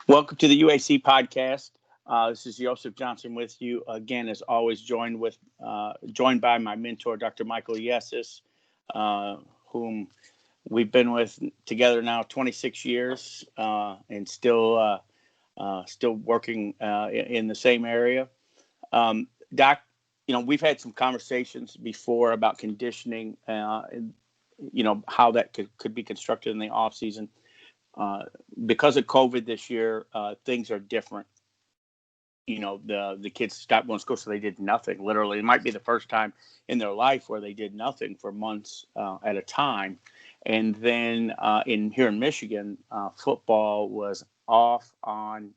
Welcome to the UAC podcast. This is Joseph Johnson with you again, as always, joined by my mentor, Dr. Michael Yesis, whom we've been with together now 26 years and still working in the same area. Doc, we've had some conversations before about conditioning, and how that could be constructed in the off season. Because of COVID this year, things are different. The kids stopped going to school, so they did nothing. Literally, it might be the first time in their life where they did nothing for months at a time. And then here in Michigan, football was off, on.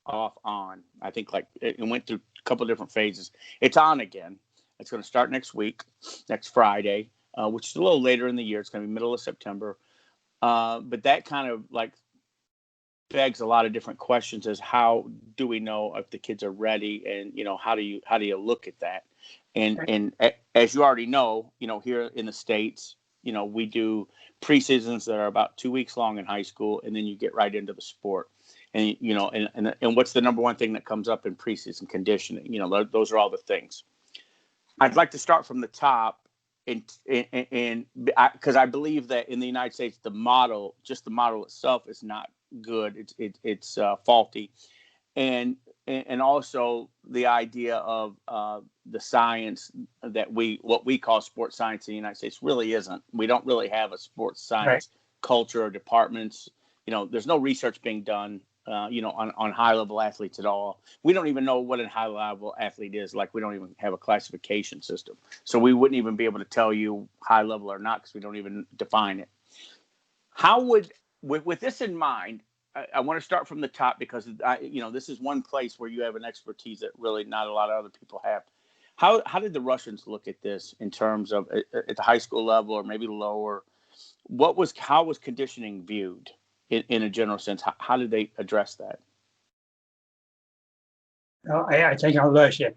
I think it went through a couple of different phases. It's on again. It's going to start next week, next Friday, which is a little later in the year. It's going to be middle of September. But that kind of begs a lot of different questions as how do we know if the kids are ready, and how do you look at that? And as you already know, here in the States, we do preseasons that are about 2 weeks long in high school, and then you get right into the sport. And and what's the number one thing that comes up in preseason? Conditioning. Those are all the things. I'd like to start from the top. And because I believe that in the United States, the model itself is not good. It's faulty, and also the idea of the science that what we call sports science in the United States really isn't. We don't really have a sports science culture or departments. There's no research being done. On high-level athletes at all. We don't even know what a high-level athlete is. We don't even have a classification system. So we wouldn't even be able to tell you high-level or not because we don't even define it. How would, with this in mind, I want to start from the top because, this is one place where you have an expertise that really not a lot of other people have. How did the Russians look at this in terms of at the high school level or maybe lower? How was conditioning viewed? In a general sense, how did they address that? Well, I think I'll lose you.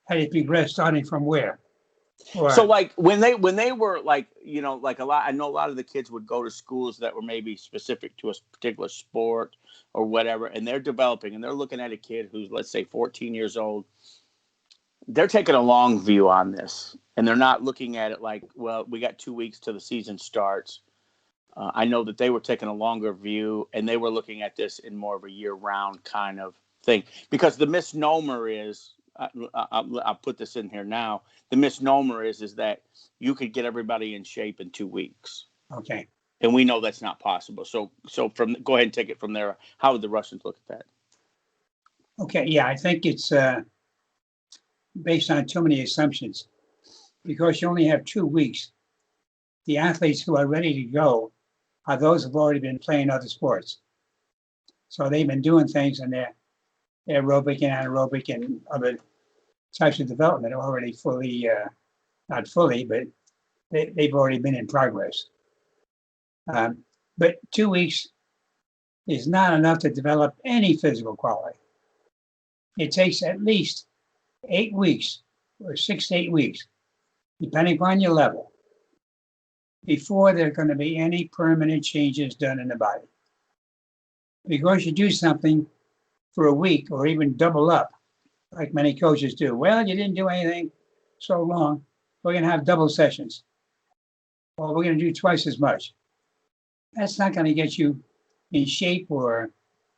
How did it progress, starting from where? So when they were a lot, I know a lot of the kids would go to schools that were maybe specific to a particular sport or whatever, and they're developing and they're looking at a kid who's, let's say, 14 years old. They're taking a long view on this, and they're not looking at it like, well, we got 2 weeks till the season starts. I know that they were taking a longer view, and they were looking at this in more of a year-round kind of thing. Because the misnomer is, I'll put this in here now, the misnomer is that you could get everybody in shape in 2 weeks. Okay. And we know that's not possible. So go ahead and take it from there. How would the Russians look at that? Okay, yeah, I think it's based on too many assumptions. Because you only have 2 weeks, the athletes who are ready to go are those who've already been playing other sports. So they've been doing things in their aerobic and anaerobic and other types of development already fully, not fully, but they've already been in progress. But 2 weeks is not enough to develop any physical quality. It takes at least 8 weeks or 6 to 8 weeks, depending upon your level, before there are going to be any permanent changes done in the body. Because you do something for a week or even double up, like many coaches do. Well, you didn't do anything so long. We're going to have double sessions. Or we're going to do twice as much. That's not going to get you in shape or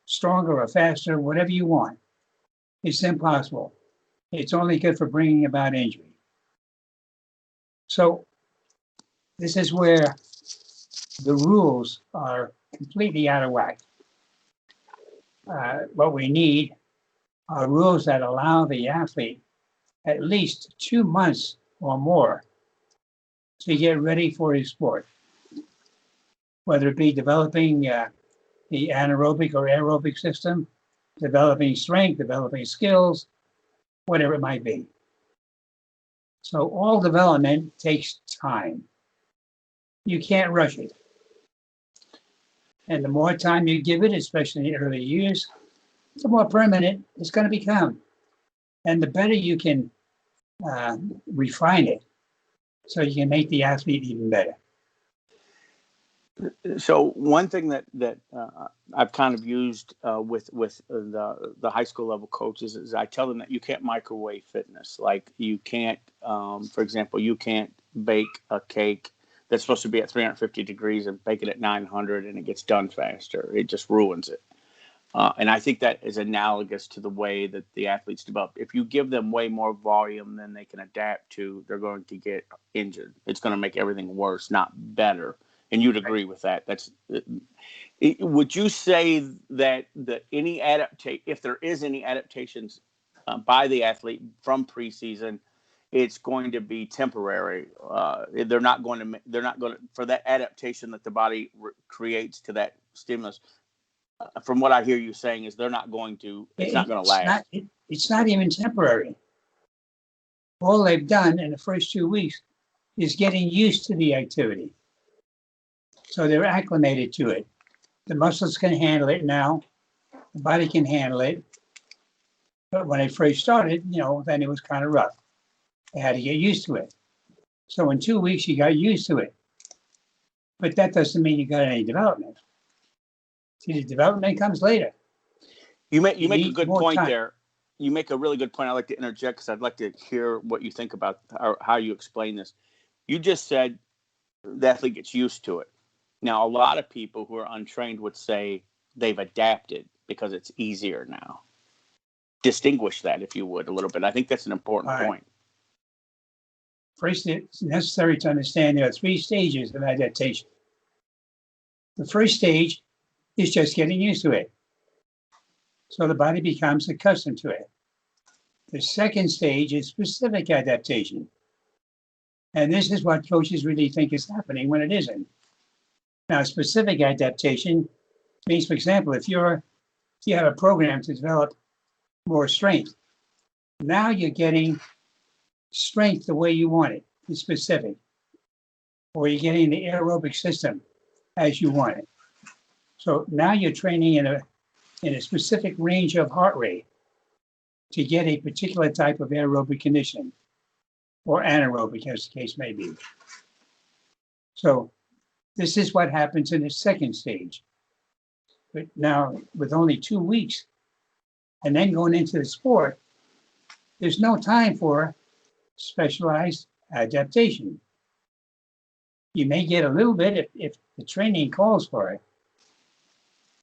stronger or faster, whatever you want. It's impossible. It's only good for bringing about injury. So this is where the rules are completely out of whack. What we need are rules that allow the athlete at least 2 months or more to get ready for his sport, whether it be developing the anaerobic or aerobic system, developing strength, developing skills, whatever it might be. So all development takes time. You can't rush it. And the more time you give it, especially in the early years, the more permanent it's going to become. And the better you can refine it so you can make the athlete even better. So one thing that I've kind of used with the high school level coaches is I tell them that you can't microwave fitness. Like you can't, for example, you can't bake a cake that's supposed to be at 350 degrees and bake it at 900 and it gets done faster. It just ruins it. And I think that is analogous to the way that the athletes develop. If you give them way more volume than they can adapt to, they're going to get injured. It's going to make everything worse, not better. And you'd agree with that. Would you say that if there is any adaptations by the athlete from preseason, it's going to be temporary. They're not going to for that adaptation that the body creates to that stimulus. From what I hear you saying is it's not going to last. It's not even temporary. All they've done in the first 2 weeks is getting used to the activity. So they're acclimated to it. The muscles can handle it now. The body can handle it. But when it first started, then it was kind of rough. They had to get used to it. So in 2 weeks, you got used to it. But that doesn't mean you got any development. See, the development comes later. You make a good point there. You make a really good point. I'd like to interject because I'd like to hear what you think about how you explain this. You just said the athlete gets used to it. Now, a lot of people who are untrained would say they've adapted because it's easier now. Distinguish that, if you would, a little bit. I think that's an important point. First, it's necessary to understand there are 3 stages of adaptation. The first stage is just getting used to it. So the body becomes accustomed to it. The second stage is specific adaptation. And this is what coaches really think is happening when it isn't. Now, specific adaptation means, for example, if you have a program to develop more strength, now you're getting strength the way you want it. It's specific. Or you're getting the aerobic system as you want it. So now you're training in a specific range of heart rate to get a particular type of aerobic condition, or anaerobic, as the case may be. So this is what happens in the second stage. But now, with only 2 weeks, and then going into the sport, there's no time for specialized adaptation. You may get a little bit if the training calls for it,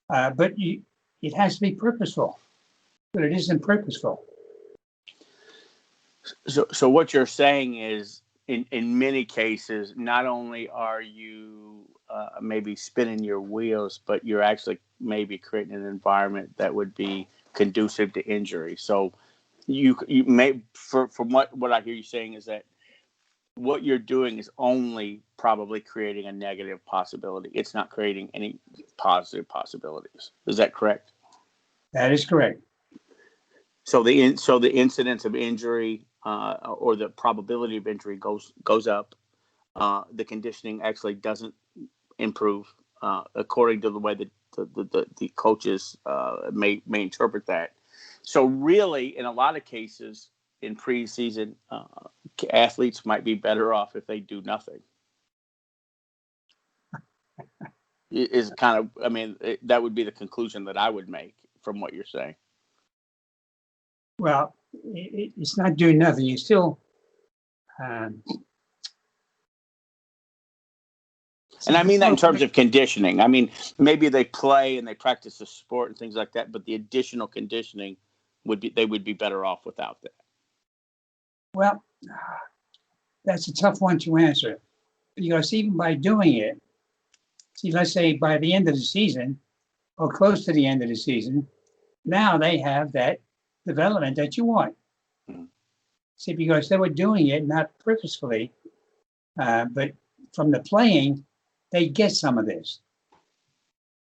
but it has to be purposeful. But it isn't purposeful. So what you're saying is, in many cases, not only are you maybe spinning your wheels, but you're actually maybe creating an environment that would be conducive to injury. So you may, from what I hear you saying, is that what you're doing is only probably creating a negative possibility. It's not creating any positive possibilities. Is that correct? That is correct. So the incidence of injury or the probability of injury goes up. The conditioning actually doesn't improve according to the way that the coaches may interpret that. So really, in a lot of cases, in preseason, athletes might be better off if they do nothing. Is kind of, that would be the conclusion that I would make from what you're saying. Well, it's not doing nothing. You still. And I mean that in terms of conditioning. I mean, maybe they play and they practice the sport and things like that, but the additional conditioning they would be better off without that. Well, that's a tough one to answer, because even by doing it, let's say by the end of the season or close to the end of the season, now they have that development that you want. Mm-hmm. See, because they were doing it not purposefully, but from the playing, they get some of this,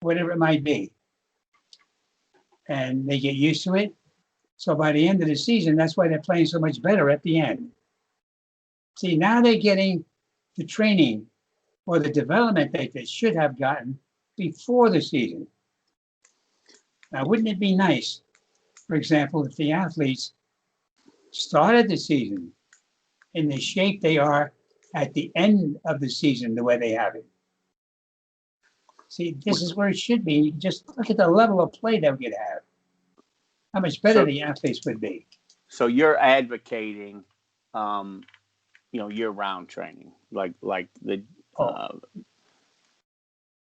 whatever it might be. And they get used to it. So by the end of the season, that's why they're playing so much better at the end. See, now they're getting the training or the development that they should have gotten before the season. Now, wouldn't it be nice, for example, if the athletes started the season in the shape they are at the end of the season, the way they have it? See, this is where it should be. You just look at the level of play that we could have. How much better So, the athletes would be. so you're advocating, year-round training, like the Oh,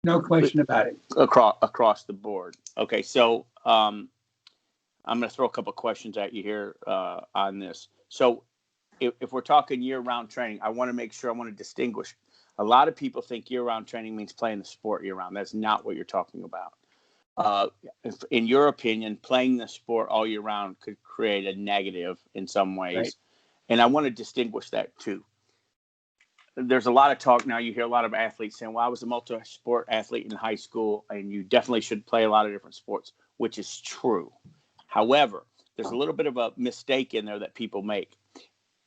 no question about it. across the board. Okay, so I'm going to throw a couple of questions at you here on this. So if we're talking year-round training, I want to distinguish. A lot of people think year-round training means playing the sport year-round. That's not what you're talking about. In your opinion, playing the sport all year round could create a negative in some ways. Right. And I want to distinguish that too. There's a lot of talk now. You hear a lot of athletes saying, well, I was a multi-sport athlete in high school, and you definitely should play a lot of different sports, which is true. However, there's a little bit of a mistake in there that people make.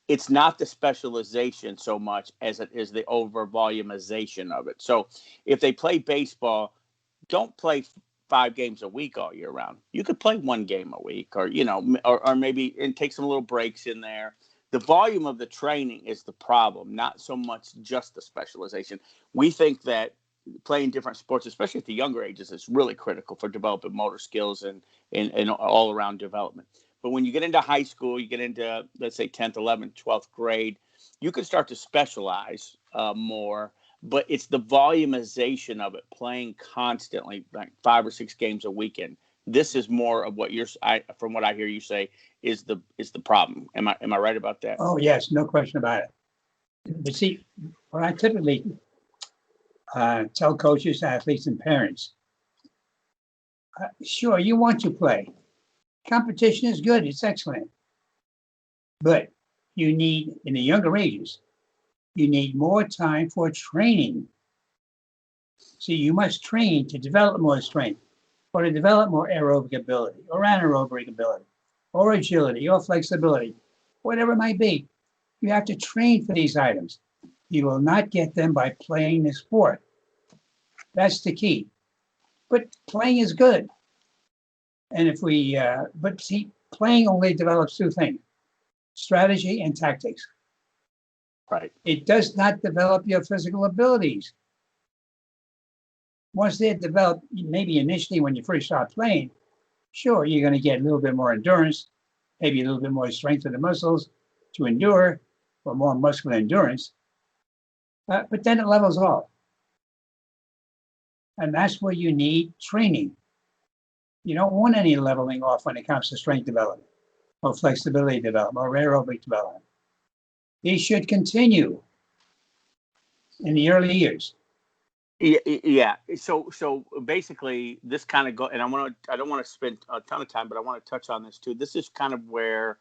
It's not the specialization so much as it is the over volumization of it. So if they play baseball, don't play 5 games a week all year round. You could play 1 game a week, or maybe and take some little breaks in there. The volume of the training is the problem, not so much just the specialization. We think that playing different sports, especially at the younger ages, is really critical for developing motor skills and all around development. But when you get into high school, you get into, let's say, 10th, 11th, 12th grade, you can start to specialize more. But it's the volumization of it, playing constantly, like 5 or 6 games a weekend. This is more of what from what I hear you say, is the problem. Am I right about that? Oh, yes, no question about it. But see, what I typically tell coaches, athletes, and parents, sure, you want to play. Competition is good. It's excellent. But you need, in the younger ages, you need more time for training. See, you must train to develop more strength, or to develop more aerobic ability, or anaerobic ability, or agility, or flexibility, whatever it might be. You have to train for these items. You will not get them by playing the sport. That's the key. But playing is good. And but see, playing only develops 2 things: strategy and tactics. Right. It does not develop your physical abilities. Once they're developed, maybe initially when you first start playing, sure, you're going to get a little bit more endurance, maybe a little bit more strength of the muscles to endure, or more muscular endurance. But then it levels off. And that's where you need training. You don't want any leveling off when it comes to strength development, or flexibility development, or aerobic development. These should continue in the early years. Yeah. So basically, this kind of and I don't want to spend a ton of time, but I want to touch on this too. This is kind of where,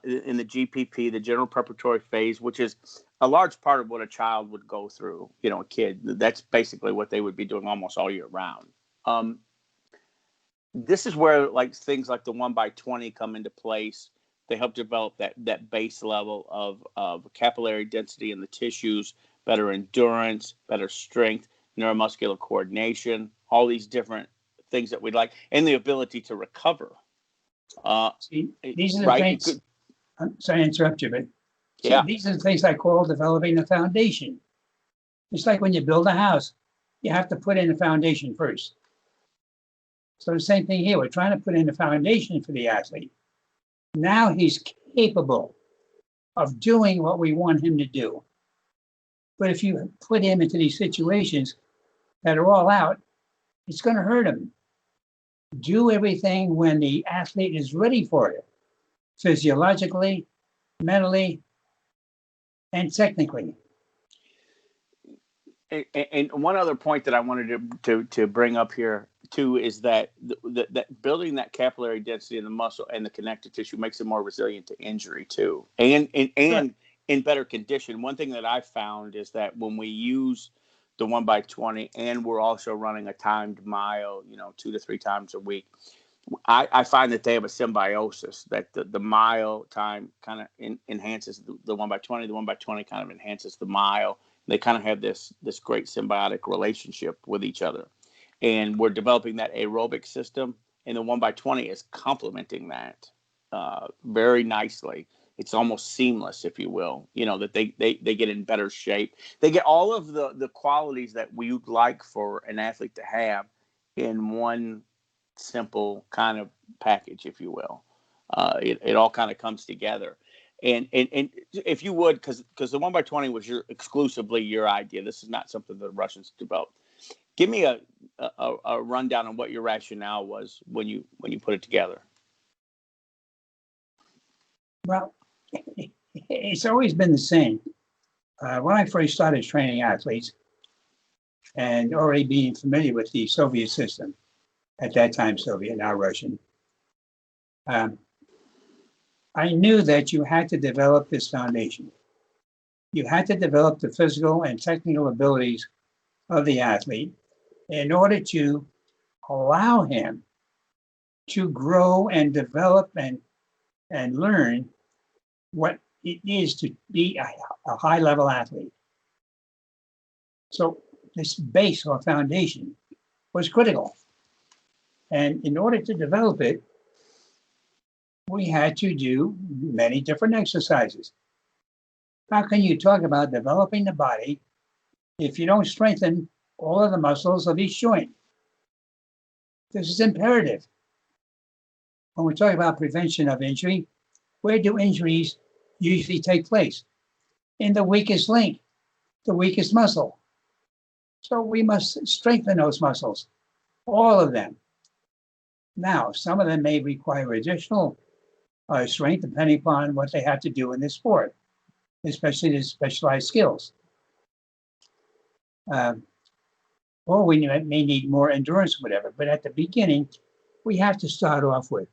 in the GPP, the general preparatory phase, which is a large part of what a child would go through, a kid, that's basically what they would be doing almost all year round. This is where things like the 1x20 come into place. They help develop that base level of capillary density in the tissues, better endurance, better strength, neuromuscular coordination, all these different things that we'd like, and the ability to recover. See, these are the right? things. I'm sorry to interrupt you, but yeah, these are the things I call developing the foundation. It's like when you build a house, you have to put in the foundation first. So the same thing here. We're trying to put in the foundation for the athlete. Now he's capable of doing what we want him to do. But if you put him into these situations that are all out, it's going to hurt him. Do everything when the athlete is ready for it, physiologically, mentally, and technically. And one other point that I wanted to bring up here too is that that building that capillary density in the muscle and the connective tissue makes it more resilient to injury too, and Sure. in better condition. One thing that I found is that when we use the 1x20 and we're also running a timed mile, 2 to 3 times a week, I find that they have a symbiosis, that the mile time kind of enhances the 1x20. The 1x20 kind of enhances the mile. They kind of have this great symbiotic relationship with each other. And we're developing that aerobic system, and the 1x20 is complementing that very nicely. it's almost seamless, if you will, that they get in better shape. They get all of the qualities that we would like for an athlete to have in one simple kind of package, if you will. It all kind of comes together. And if you would, because the 1x20 was exclusively your idea. This is not something the Russians developed. Give me a rundown on what your rationale was when you put it together. Well, it's always been the same. When I first started training athletes and already being familiar with the Soviet system, at that time Soviet, now Russian, I knew that you had to develop this foundation. You had to develop the physical and technical abilities of the athlete in order to allow him to grow and develop and learn what it is to be a high-level athlete. So this base or foundation was critical. And in order to develop it, we had to do many different exercises. How can you talk about developing the body if you don't strengthen all of the muscles of each joint? This is imperative. When we talk about prevention of injury, where do injuries usually take place? In the weakest link, the weakest muscle. So we must strengthen those muscles, all of them. Now, some of them may require additional strength depending upon what they have to do in this sport, especially the specialized skills. Or we may need more endurance, whatever. But at the beginning, we have to start off with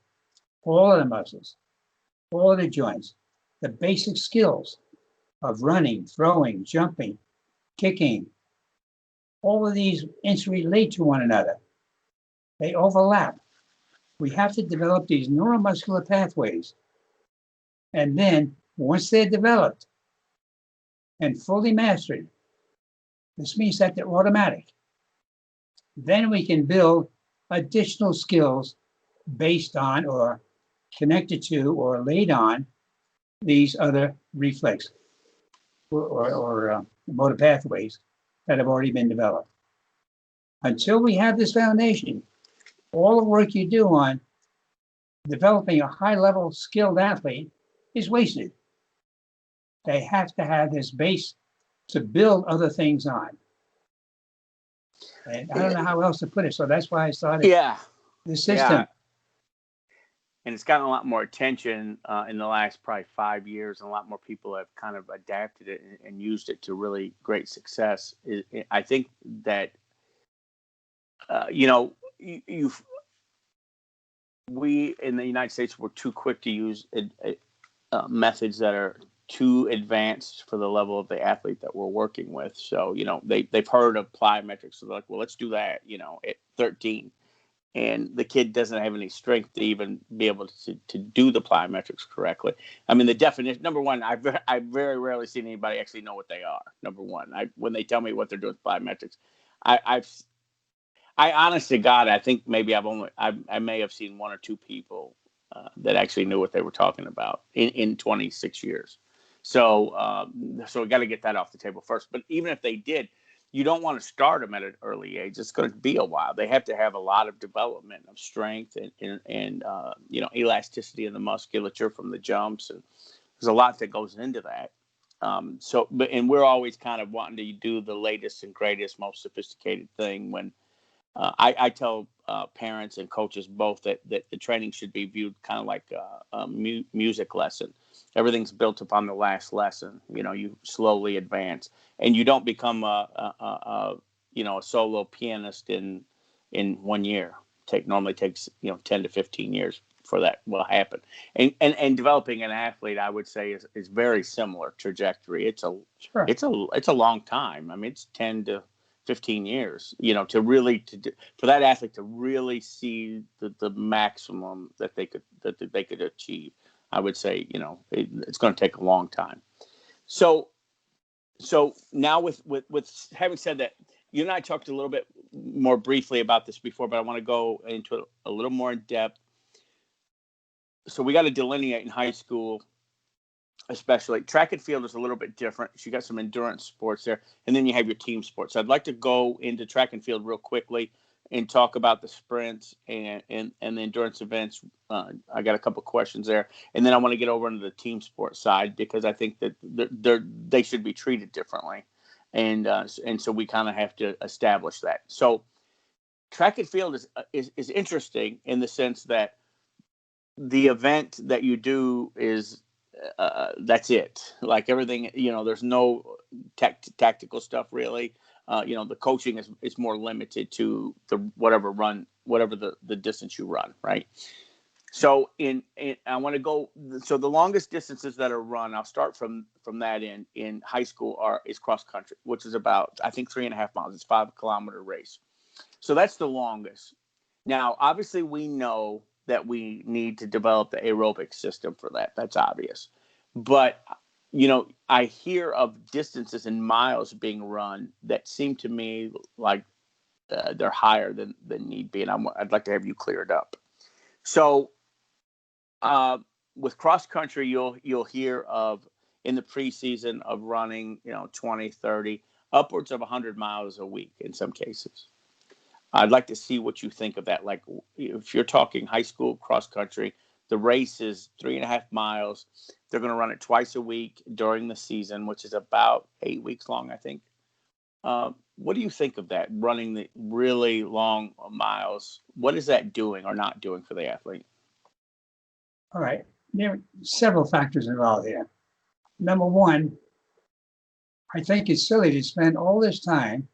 all of the muscles, all of the joints, the basic skills of running, throwing, jumping, kicking. All of these interrelate to one another. They overlap. We have to develop these neuromuscular pathways. And then, once they're developed and fully mastered, this means that they're automatic. Then we can build additional skills based on or connected to or laid on these other reflex or motor pathways that have already been developed. Until we have this foundation, all the work you do on developing a high-level skilled athlete is wasted. They have to have this base to build other things on. And I don't know how else to put it, so that's why I started this system. Yeah. And it's gotten a lot more attention in the last probably 5 years, and a lot more people have kind of adapted it and used it to really great success. I think that, we in the United States were too quick to use methods that are too advanced for the level of the athlete that we're working with. So, they've heard of plyometrics. So they're like, well, let's do that, at 13. And the kid doesn't have any strength to even be able to do the plyometrics correctly. I mean, the definition, number one, I've very rarely seen anybody actually know what they are. Number one, when they tell me what they're doing with plyometrics, I honest to God, I think maybe I may have seen one or two people that actually knew what they were talking about in 26 years. So we got to get that off the table first. But even if they did, you don't want to start them at an early age. It's going to be a while. They have to have a lot of development of strength and elasticity in the musculature from the jumps. And there's a lot that goes into that. And we're always kind of wanting to do the latest and greatest, most sophisticated thing when I tell parents and coaches both that the training should be viewed kind of like a music lesson. Everything's built upon the last lesson. You slowly advance, and you don't become a solo pianist in 1 year. Normally takes 10 to 15 years for that will happen. And developing an athlete, I would say, is very similar trajectory. It's a long time. I mean, it's 10 to 15 years, for that athlete to really see the maximum that they could achieve. I would say, it's going to take a long time. So now with having said that, you and I talked a little bit more briefly about this before, but I want to go into it a little more in depth. So we got to delineate in high school especially. Track and field is a little bit different. You got some endurance sports there, and then you have your team sports. So I'd like to go into track and field real quickly and talk about the sprints and the endurance events. I got a couple questions there, and then I want to get over into the team sports side because I think that they should be treated differently, and so we kind of have to establish that. So track and field is interesting in the sense that the event that you do is that's it. Like everything, there's no tactical stuff really. The coaching is more limited to whatever the distance you run, right? So I want to go. So the longest distances that are run, I'll start from that in high school is cross country, which is about I think 3.5 miles. It's 5 kilometer race. So that's the longest. Now, obviously, we know that we need to develop the aerobic system for that. That's obvious. But, I hear of distances in miles being run that seem to me like they're higher than need be. And I'd like to have you clear it up. So with cross country, you'll hear of in the preseason of running, 20, 30, upwards of 100 miles a week in some cases. I'd like to see what you think of that. Like if you're talking high school cross country, the race is 3.5 miles. They're going to run it twice a week during the season, which is about 8 weeks long, I think. What do you think of that, running the really long miles? What is that doing or not doing for the athlete? All right. There are several factors involved here. Number one, I think it's silly to spend all this time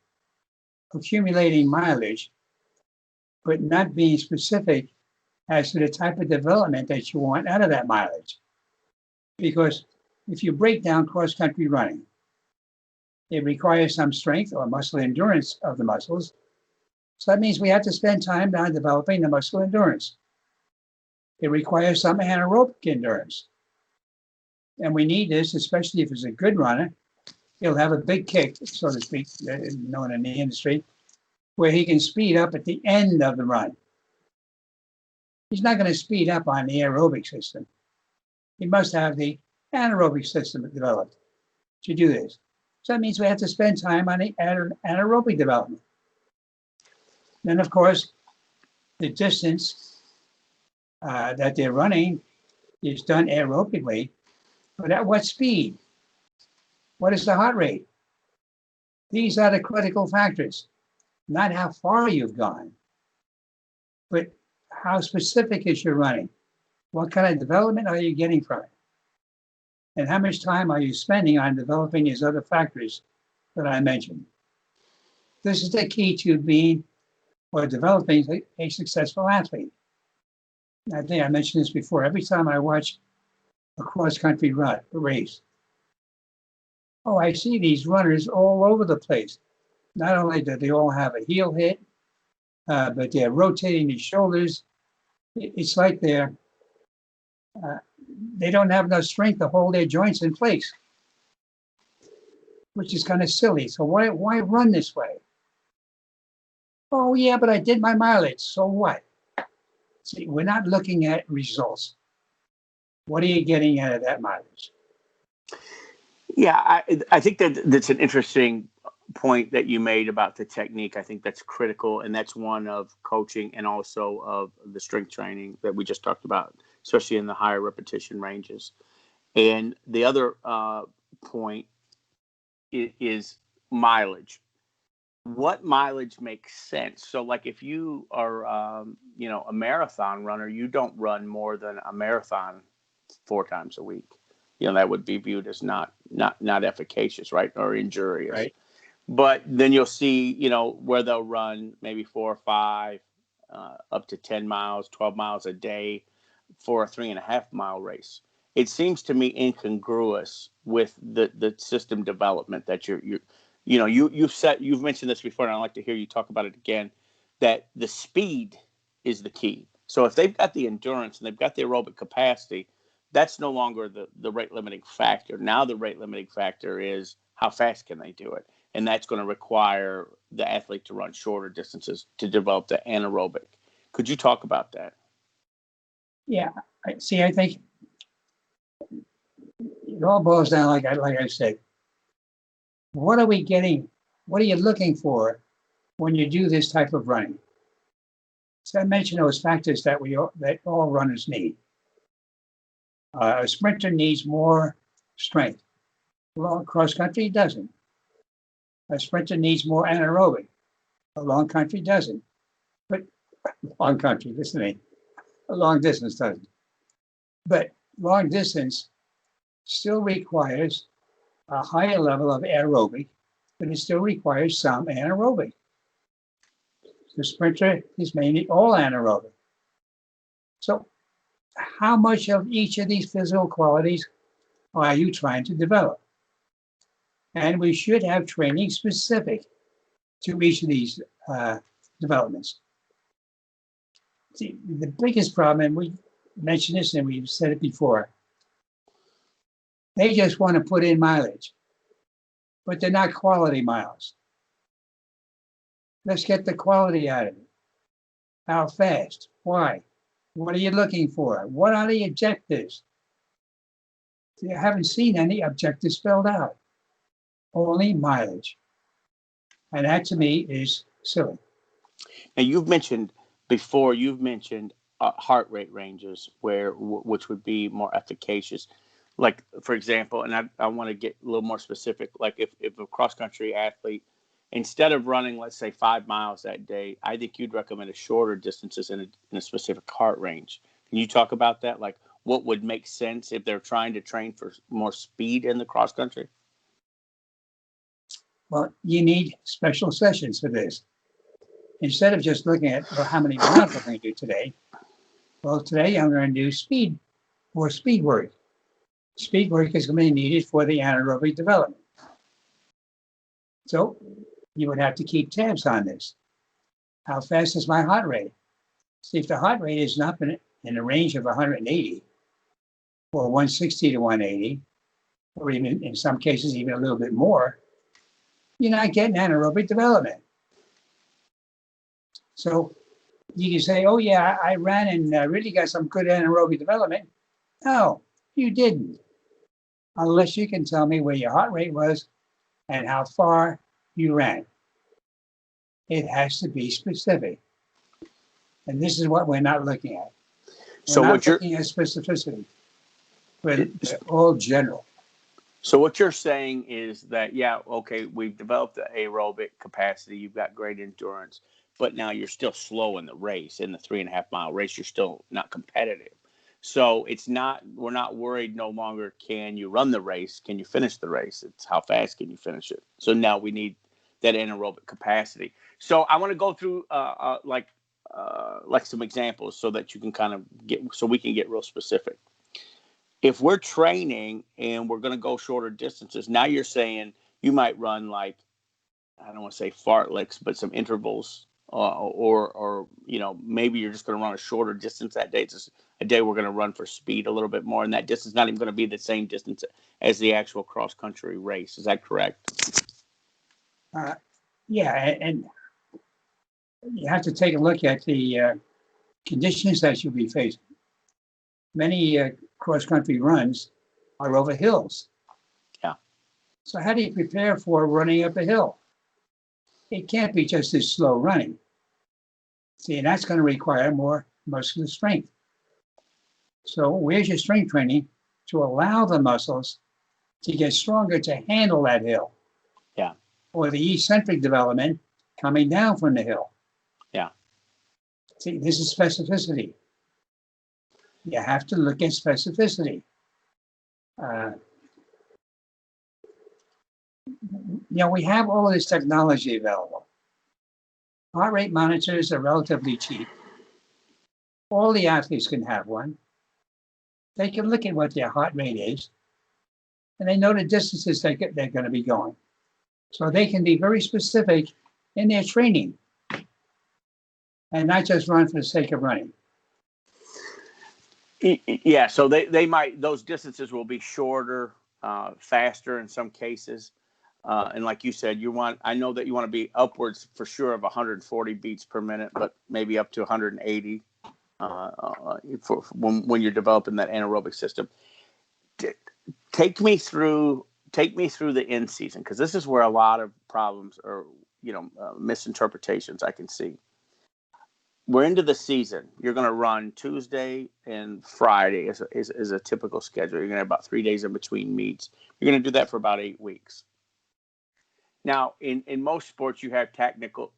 accumulating mileage, but not being specific as to the type of development that you want out of that mileage. Because if you break down cross-country running, it requires some strength or muscle endurance of the muscles. So that means we have to spend time on developing the muscle endurance. It requires some anaerobic endurance. And we need this, especially if it's a good runner. He'll have a big kick, so to speak, known in the industry, where he can speed up at the end of the run. He's not going to speed up on the aerobic system. He must have the anaerobic system developed to do this. So that means we have to spend time on the anaerobic development. Then, of course, the distance that they're running is done aerobically, but at what speed? What is the heart rate? These are the critical factors, not how far you've gone, but how specific is your running? What kind of development are you getting from it? And how much time are you spending on developing these other factors that I mentioned? This is the key to being or developing a successful athlete. I think I mentioned this before. Every time I watch a cross-country race, I see these runners all over the place. Not only do they all have a heel hit, but they're rotating their shoulders. It's like they don't have enough strength to hold their joints in place, which is kind of silly. So why run this way? Oh yeah, but I did my mileage. So what? See, we're not looking at results. What are you getting out of that mileage? Yeah, I think that's an interesting point that you made about the technique. I think that's critical, and that's one of coaching and also of the strength training that we just talked about, especially in the higher repetition ranges. And the other point is mileage. What mileage makes sense? So, like, if you are, a marathon runner, you don't run more than a marathon 4 times a week. That would be viewed as not efficacious, right, or injurious. Right. But then you'll see, where they'll run maybe 4 or 5, up to 10 miles, 12 miles a day for a 3.5 mile race. It seems to me incongruous with the system development that you've mentioned this before, and I'd like to hear you talk about it again, that the speed is the key. So if they've got the endurance and they've got the aerobic capacity, that's no longer the rate limiting factor. Now the rate limiting factor is how fast can they do it? And that's going to require the athlete to run shorter distances to develop the anaerobic. Could you talk about that? Yeah, I think it all boils down, like I said, what are we getting? What are you looking for when you do this type of running? So I mentioned those factors that all runners need. A sprinter needs more strength. Long cross country doesn't. A sprinter needs more anaerobic. A long country doesn't. But long country, listen to me. A long distance doesn't. But long distance still requires a higher level of aerobic, but it still requires some anaerobic. The sprinter is mainly all anaerobic. So how much of each of these physical qualities are you trying to develop? And we should have training specific to each of these developments. See, the biggest problem, and we mentioned this and we've said it before, they just want to put in mileage, but they're not quality miles. Let's get the quality out of it. How fast? Why? What are you looking for? What are the objectives? You haven't seen any objectives spelled out, only mileage. And that to me is silly. Now you've mentioned heart rate ranges which would be more efficacious. Like, for example, and I want to get a little more specific, like if a cross-country athlete, instead of running, let's say 5 miles that day, I think you'd recommend a shorter distances in a specific heart range. Can you talk about that? Like what would make sense if they're trying to train for more speed in the cross-country? Well, you need special sessions for this. Instead of just looking at how many miles I'm going to do today, well, today I'm going to do speed work. Speed work is going to be needed for the anaerobic development. So you would have to keep tabs on this. How fast is my heart rate? See, if the heart rate is up in a range of 180 or 160 to 180, or even in some cases even a little bit more, you're not getting anaerobic development. So you can say, oh yeah, I ran and really got some good anaerobic development. No, you didn't. Unless you can tell me where your heart rate was and how far you ran. It has to be specific. And this is what we're not looking at. We're not looking at specificity. We're all general. So what you're saying is that, yeah, okay, we've developed the aerobic capacity, you've got great endurance, but now you're still slow in the race, in the 3.5 mile race, you're still not competitive. So we're not worried no longer, can you run the race? Can you finish the race? It's how fast can you finish it? So now we need that anaerobic capacity. So I want to go through like some examples so that you can kind of we can get real specific. If we're training and we're going to go shorter distances, now you're saying you might run like, I don't want to say fartleks, but some intervals, or maybe you're just going to run a shorter distance that day. It's just a day we're going to run for speed a little bit more, and that distance is not even going to be the same distance as the actual cross country race. Is that correct? Yeah, and you have to take a look at the conditions that you'll be facing. Many cross-country runs are over hills. Yeah. So how do you prepare for running up a hill? It can't be just this slow running. See, and that's going to require more muscular strength. So where's your strength training to allow the muscles to get stronger to handle that hill? Yeah. Or the eccentric development coming down from the hill. Yeah. See, this is specificity. You have to look at specificity. We have all this technology available. Heart rate monitors are relatively cheap. All the athletes can have one. They can look at what their heart rate is, and they know the distances they're going to be going. So they can be very specific in their training and not just run for the sake of running. Yeah, so those distances will be shorter, faster in some cases. And like you said, I know that you want to be upwards for sure of 140 beats per minute, but maybe up to 180 when you're developing that anaerobic system. take me through the in season, because this is where a lot of problems or misinterpretations I can see. We're into the season. You're going to run Tuesday and Friday is a typical schedule. You're going to have about 3 days in between meets. You're going to do that for about 8 weeks. Now, in most sports, you have technical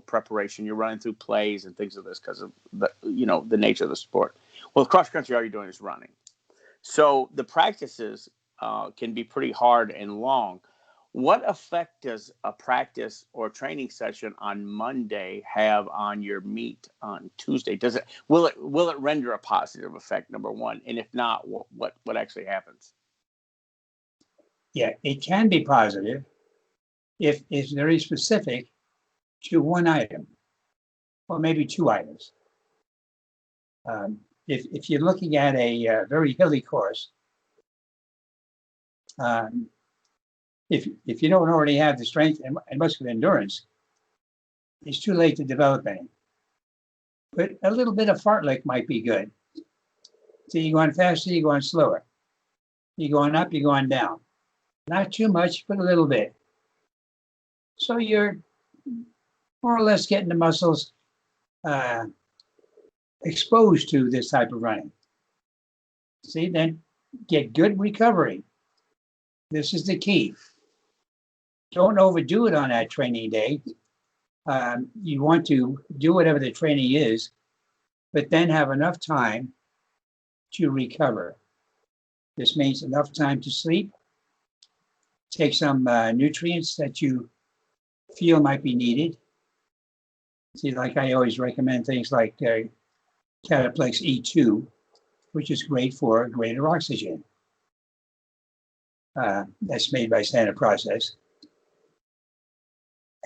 preparation. You're running through plays and things of this because of the nature of the sport. Well, cross country, all you're doing is running. So the practices can be pretty hard and long. What effect does a practice or training session on Monday have on your meet on Tuesday? Will it render a positive effect, number one? And if not, what actually happens? Yeah, it can be positive if it's very specific to one item, or maybe 2 items. If you're looking at a very hilly course, if you don't already have the strength and muscular endurance, it's too late to develop any. But a little bit of fartlek might be good. So you're going faster, you're going slower. You're going up, you're going down. Not too much, but a little bit. So you're more or less getting the muscles exposed to this type of running. See, then get good recovery. This is the key. Don't overdo it on that training day. You want to do whatever the training is, but then have enough time to recover. This means enough time to sleep, take some nutrients that you feel might be needed. See, like I always recommend things like Cataplex E2, which is great for greater oxygen. That's made by Standard Process.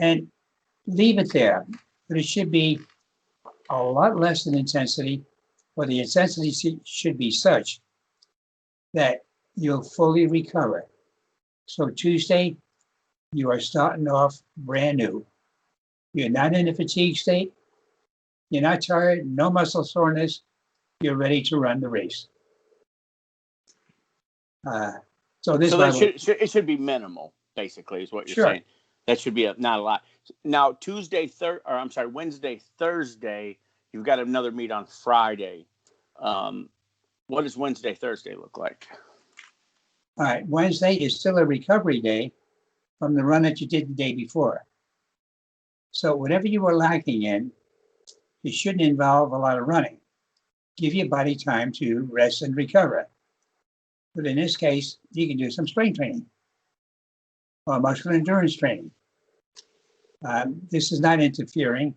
And leave it there, but it should be a lot less in intensity, or the intensity should be such that you'll fully recover. So Tuesday, you are starting off brand new. You're not in a fatigue state. You're not tired, no muscle soreness. You're ready to run the race. It should be minimal, basically, is what you're saying. That should be not a lot. Now, Wednesday, Thursday, you've got another meet on Friday. What does Wednesday, Thursday look like? All right, Wednesday is still a recovery day from the run that you did the day before. So whatever you were lacking in, it shouldn't involve a lot of running. Give your body time to rest and recover. But in this case, you can do some strength training or muscular endurance training. This is not interfering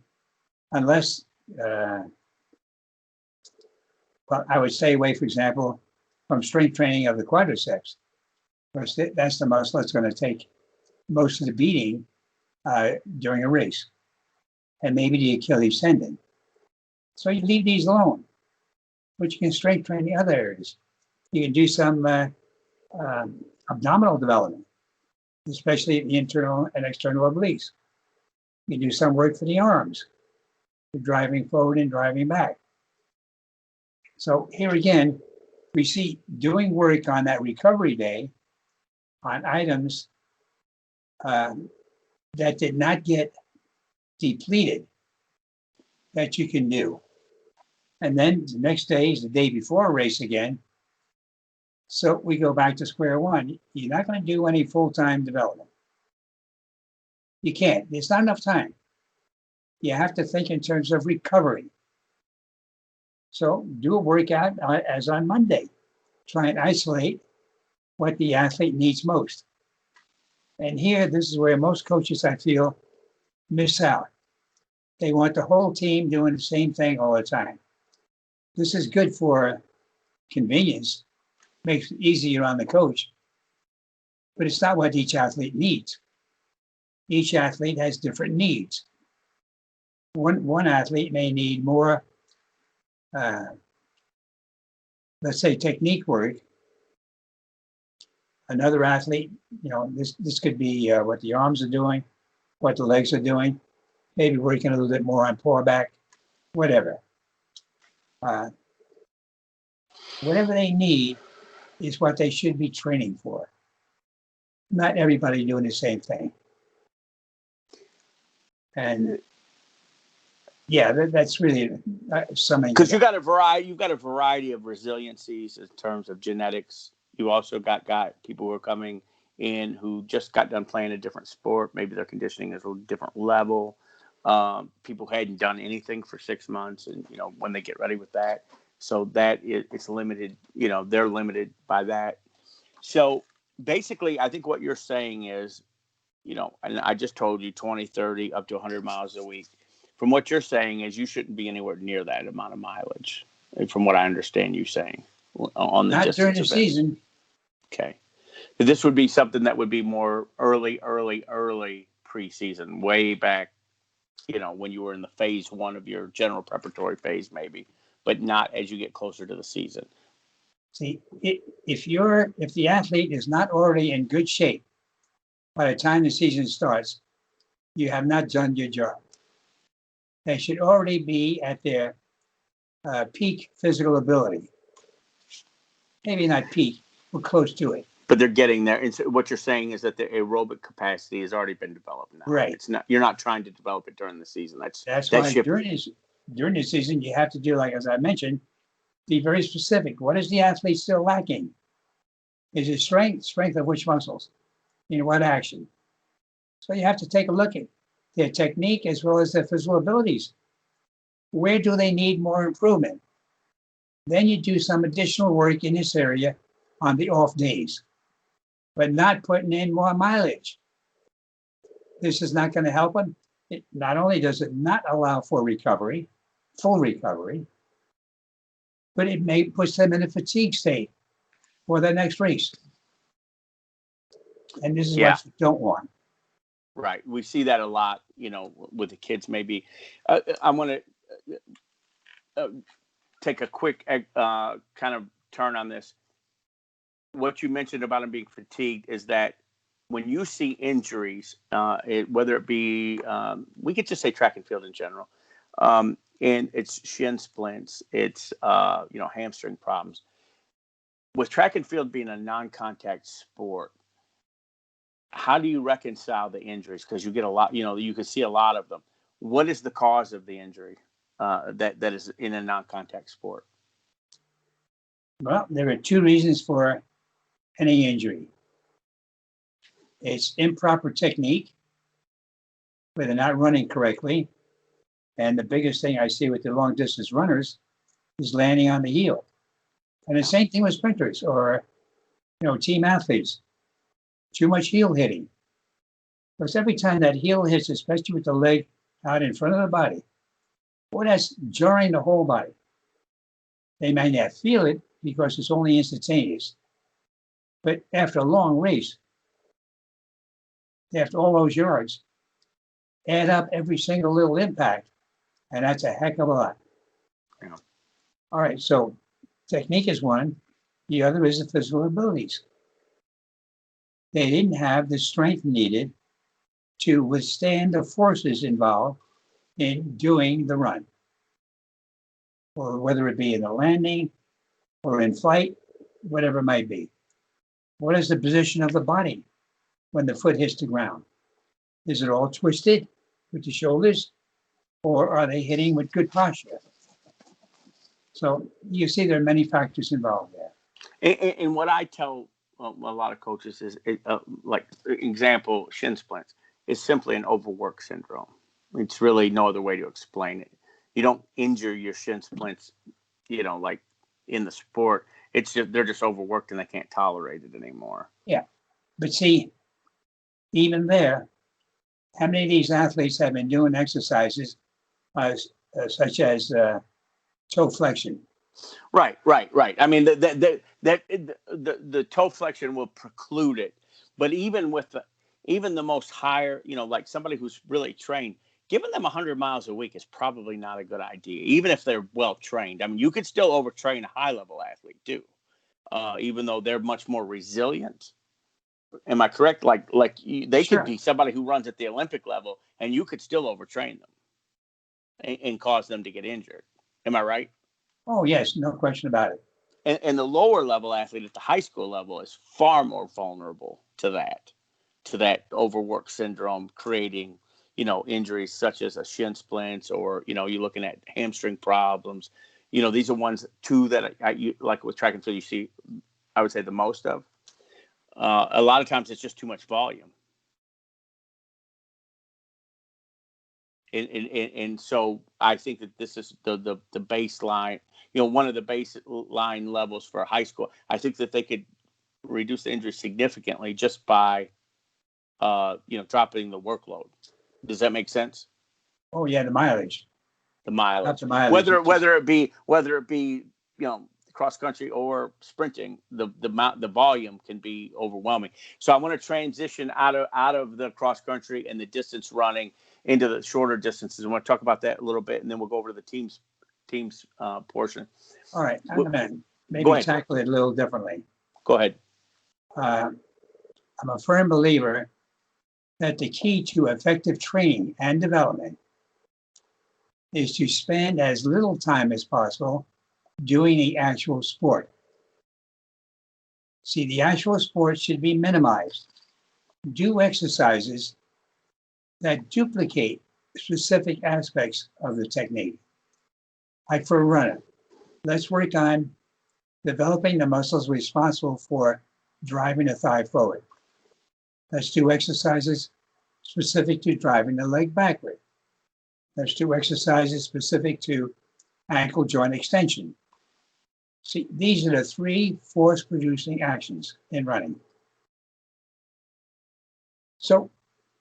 unless, I would stay away, for example, from strength training of the quadriceps. Because that's the muscle that's going to take most of the beating during a race, and maybe the Achilles tendon. So you leave these alone, but you can strength train the other areas. You can do some abdominal development, especially the internal and external obliques. You do some work for the arms, for driving forward and driving back. So here again, we see doing work on that recovery day on items that did not get depleted that you can do. And then the next day is the day before a race again. So we go back to square one. You're not going to do any full-time development. You can't. There's not enough time. You have to think in terms of recovery. So do a workout as on Monday. Try and isolate what the athlete needs most. And here, this is where most coaches, I feel, miss out. They want the whole team doing the same thing all the time. This is good for convenience, makes it easier on the coach, but it's not what each athlete needs. Each athlete has different needs. One athlete may need more, let's say, technique work. Another athlete, this could be what the arms are doing, what the legs are doing, maybe working a little bit more on pullback, whatever. Whatever they need, is what they should be training for. Not everybody doing the same thing. And yeah, that's really something. Because you've got a variety of resiliencies in terms of genetics. You also got people who are coming in who just got done playing a different sport. Maybe their conditioning is a different level. People who hadn't done anything for 6 months, and when they get ready with that, so that it's limited. They're limited by that. So basically, I think what you're saying is, and I just told you 20, 30, up to 100 miles a week. From what you're saying is you shouldn't be anywhere near that amount of mileage, from what I understand you saying on the not distance during the event. season. Okay. This would be something that would be more early preseason, way back, when you were in the phase 1 of your general preparatory phase, maybe, but not as you get closer to the season. See, if the athlete is not already in good shape by the time the season starts, you have not done your job. They should already be at their peak physical ability. Maybe not peak, but close to it. But they're getting there. And so what you're saying is that the aerobic capacity has already been developed now. Right. It's not. You're not trying to develop it during the season. That's why during the season you have to do, like as I mentioned, be very specific. What is the athlete still lacking? Is it strength? Strength of which muscles? In what action? So you have to take a look at their technique as well as their physical abilities. Where do they need more improvement? Then you do some additional work in this area on the off days, but not putting in more mileage. This is not going to help them. Not only does it not allow for recovery, full recovery, but it may push them in a fatigue state for the next race. And this is what you don't want. Right. We see that a lot, with the kids. Maybe I want to take a quick kind of turn on this. What you mentioned about them being fatigued is that when you see injuries, whether it be, we could just say track and field in general, and it's shin splints, it's, hamstring problems. With track and field being a non-contact sport, how do you reconcile the injuries? Because you get a lot, you can see a lot of them. What is the cause of the injury that is in a non-contact sport? Well, there are 2 reasons for any injury. It's improper technique, where they're not running correctly. And the biggest thing I see with the long distance runners is landing on the heel. And the same thing with sprinters or, team athletes. Too much heel hitting. Because every time that heel hits, especially with the leg out in front of the body, that's jarring the whole body. They may not feel it because it's only instantaneous. But after a long race, after all those yards, add up every single little impact, and that's a heck of a lot. Yeah. All right, so technique is one. The other is the physical abilities. They didn't have the strength needed to withstand the forces involved in doing the run, or whether it be in the landing or in flight, whatever it might be. What is the position of the body when the foot hits the ground? Is it all twisted with the shoulders, or are they hitting with good posture? So you see there are many factors involved there. And what I tell a lot of coaches is, like example, shin splints is simply an overwork syndrome. It's really no other way to explain it. You don't injure your shin splints, like in the sport. It's just they're just overworked and they can't tolerate it anymore. Yeah, but see, even there, how many of these athletes have been doing exercises such as toe flexion? Right. I mean, the toe flexion will preclude it, but even the most higher, like somebody who's really trained, giving them 100 miles a week is probably not a good idea, even if they're well trained. I mean, you could still overtrain a high level athlete too, even though they're much more resilient. Am I correct? They Sure. could be somebody who runs at the Olympic level, and you could still overtrain them and cause them to get injured. Am I right? Oh, yes, no question about it. and the lower level athlete at the high school level is far more vulnerable to that overwork syndrome, creating, injuries such as a shin splints, or, you're looking at hamstring problems. These are ones too that you, like with track and field, you see, I would say, the most of. A lot of times it's just too much volume. And so I think that this is the baseline, one of the baseline levels for high school. I think that they could reduce the injury significantly just by, dropping the workload. Does that make sense? Oh yeah, the mileage. The mileage. Not the mileage. Whether it be cross country or sprinting, the volume can be overwhelming. So I want to transition out of the cross country and the distance running into the shorter distances. I want to talk about that a little bit, and then we'll go over to the teams portion. All right, I'm going to maybe tackle it a little differently. Go ahead. I'm a firm believer that the key to effective training and development is to spend as little time as possible doing the actual sport. See, the actual sport should be minimized. Do exercises that duplicate specific aspects of the technique. Like for a runner, let's work on developing the muscles responsible for driving the thigh forward. Let's do exercises specific to driving the leg backward. Let's do exercises specific to ankle joint extension. See, these are the 3 force-producing actions in running. So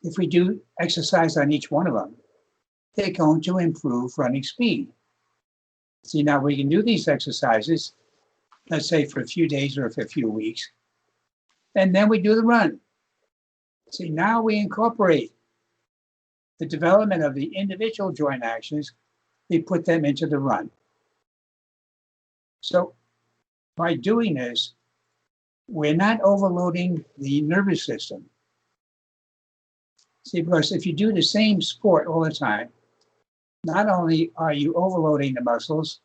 if we do exercise on each one of them, they're going to improve running speed. See, now we can do these exercises, let's say for a few days or for a few weeks, and then we do the run. See, now we incorporate the development of the individual joint actions, we put them into the run. So by doing this, we're not overloading the nervous system. See, because if you do the same sport all the time, not only are you overloading the muscles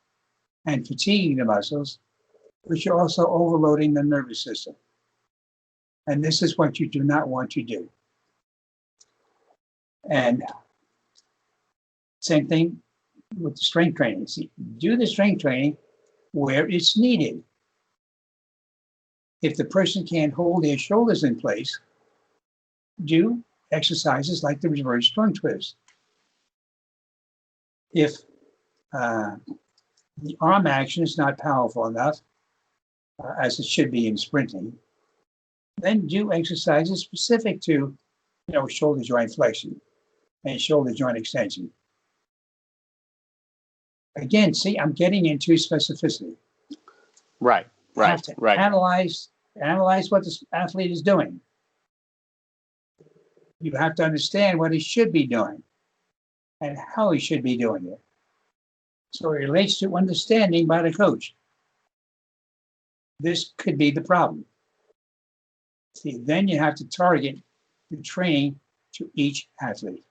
and fatiguing the muscles, but you're also overloading the nervous system. And this is what you do not want to do. And same thing with the strength training. See, do the strength training where it's needed. If the person can't hold their shoulders in place, do exercises like the reverse sprung twist. If the arm action is not powerful enough, as it should be in sprinting, then do exercises specific to, shoulder joint flexion and shoulder joint extension. Again, see, I'm getting into specificity. Right. You have to analyze what the athlete is doing. You have to understand what he should be doing and how he should be doing it. So it relates to understanding by the coach. This could be the problem. See, then you have to target the training to each athlete.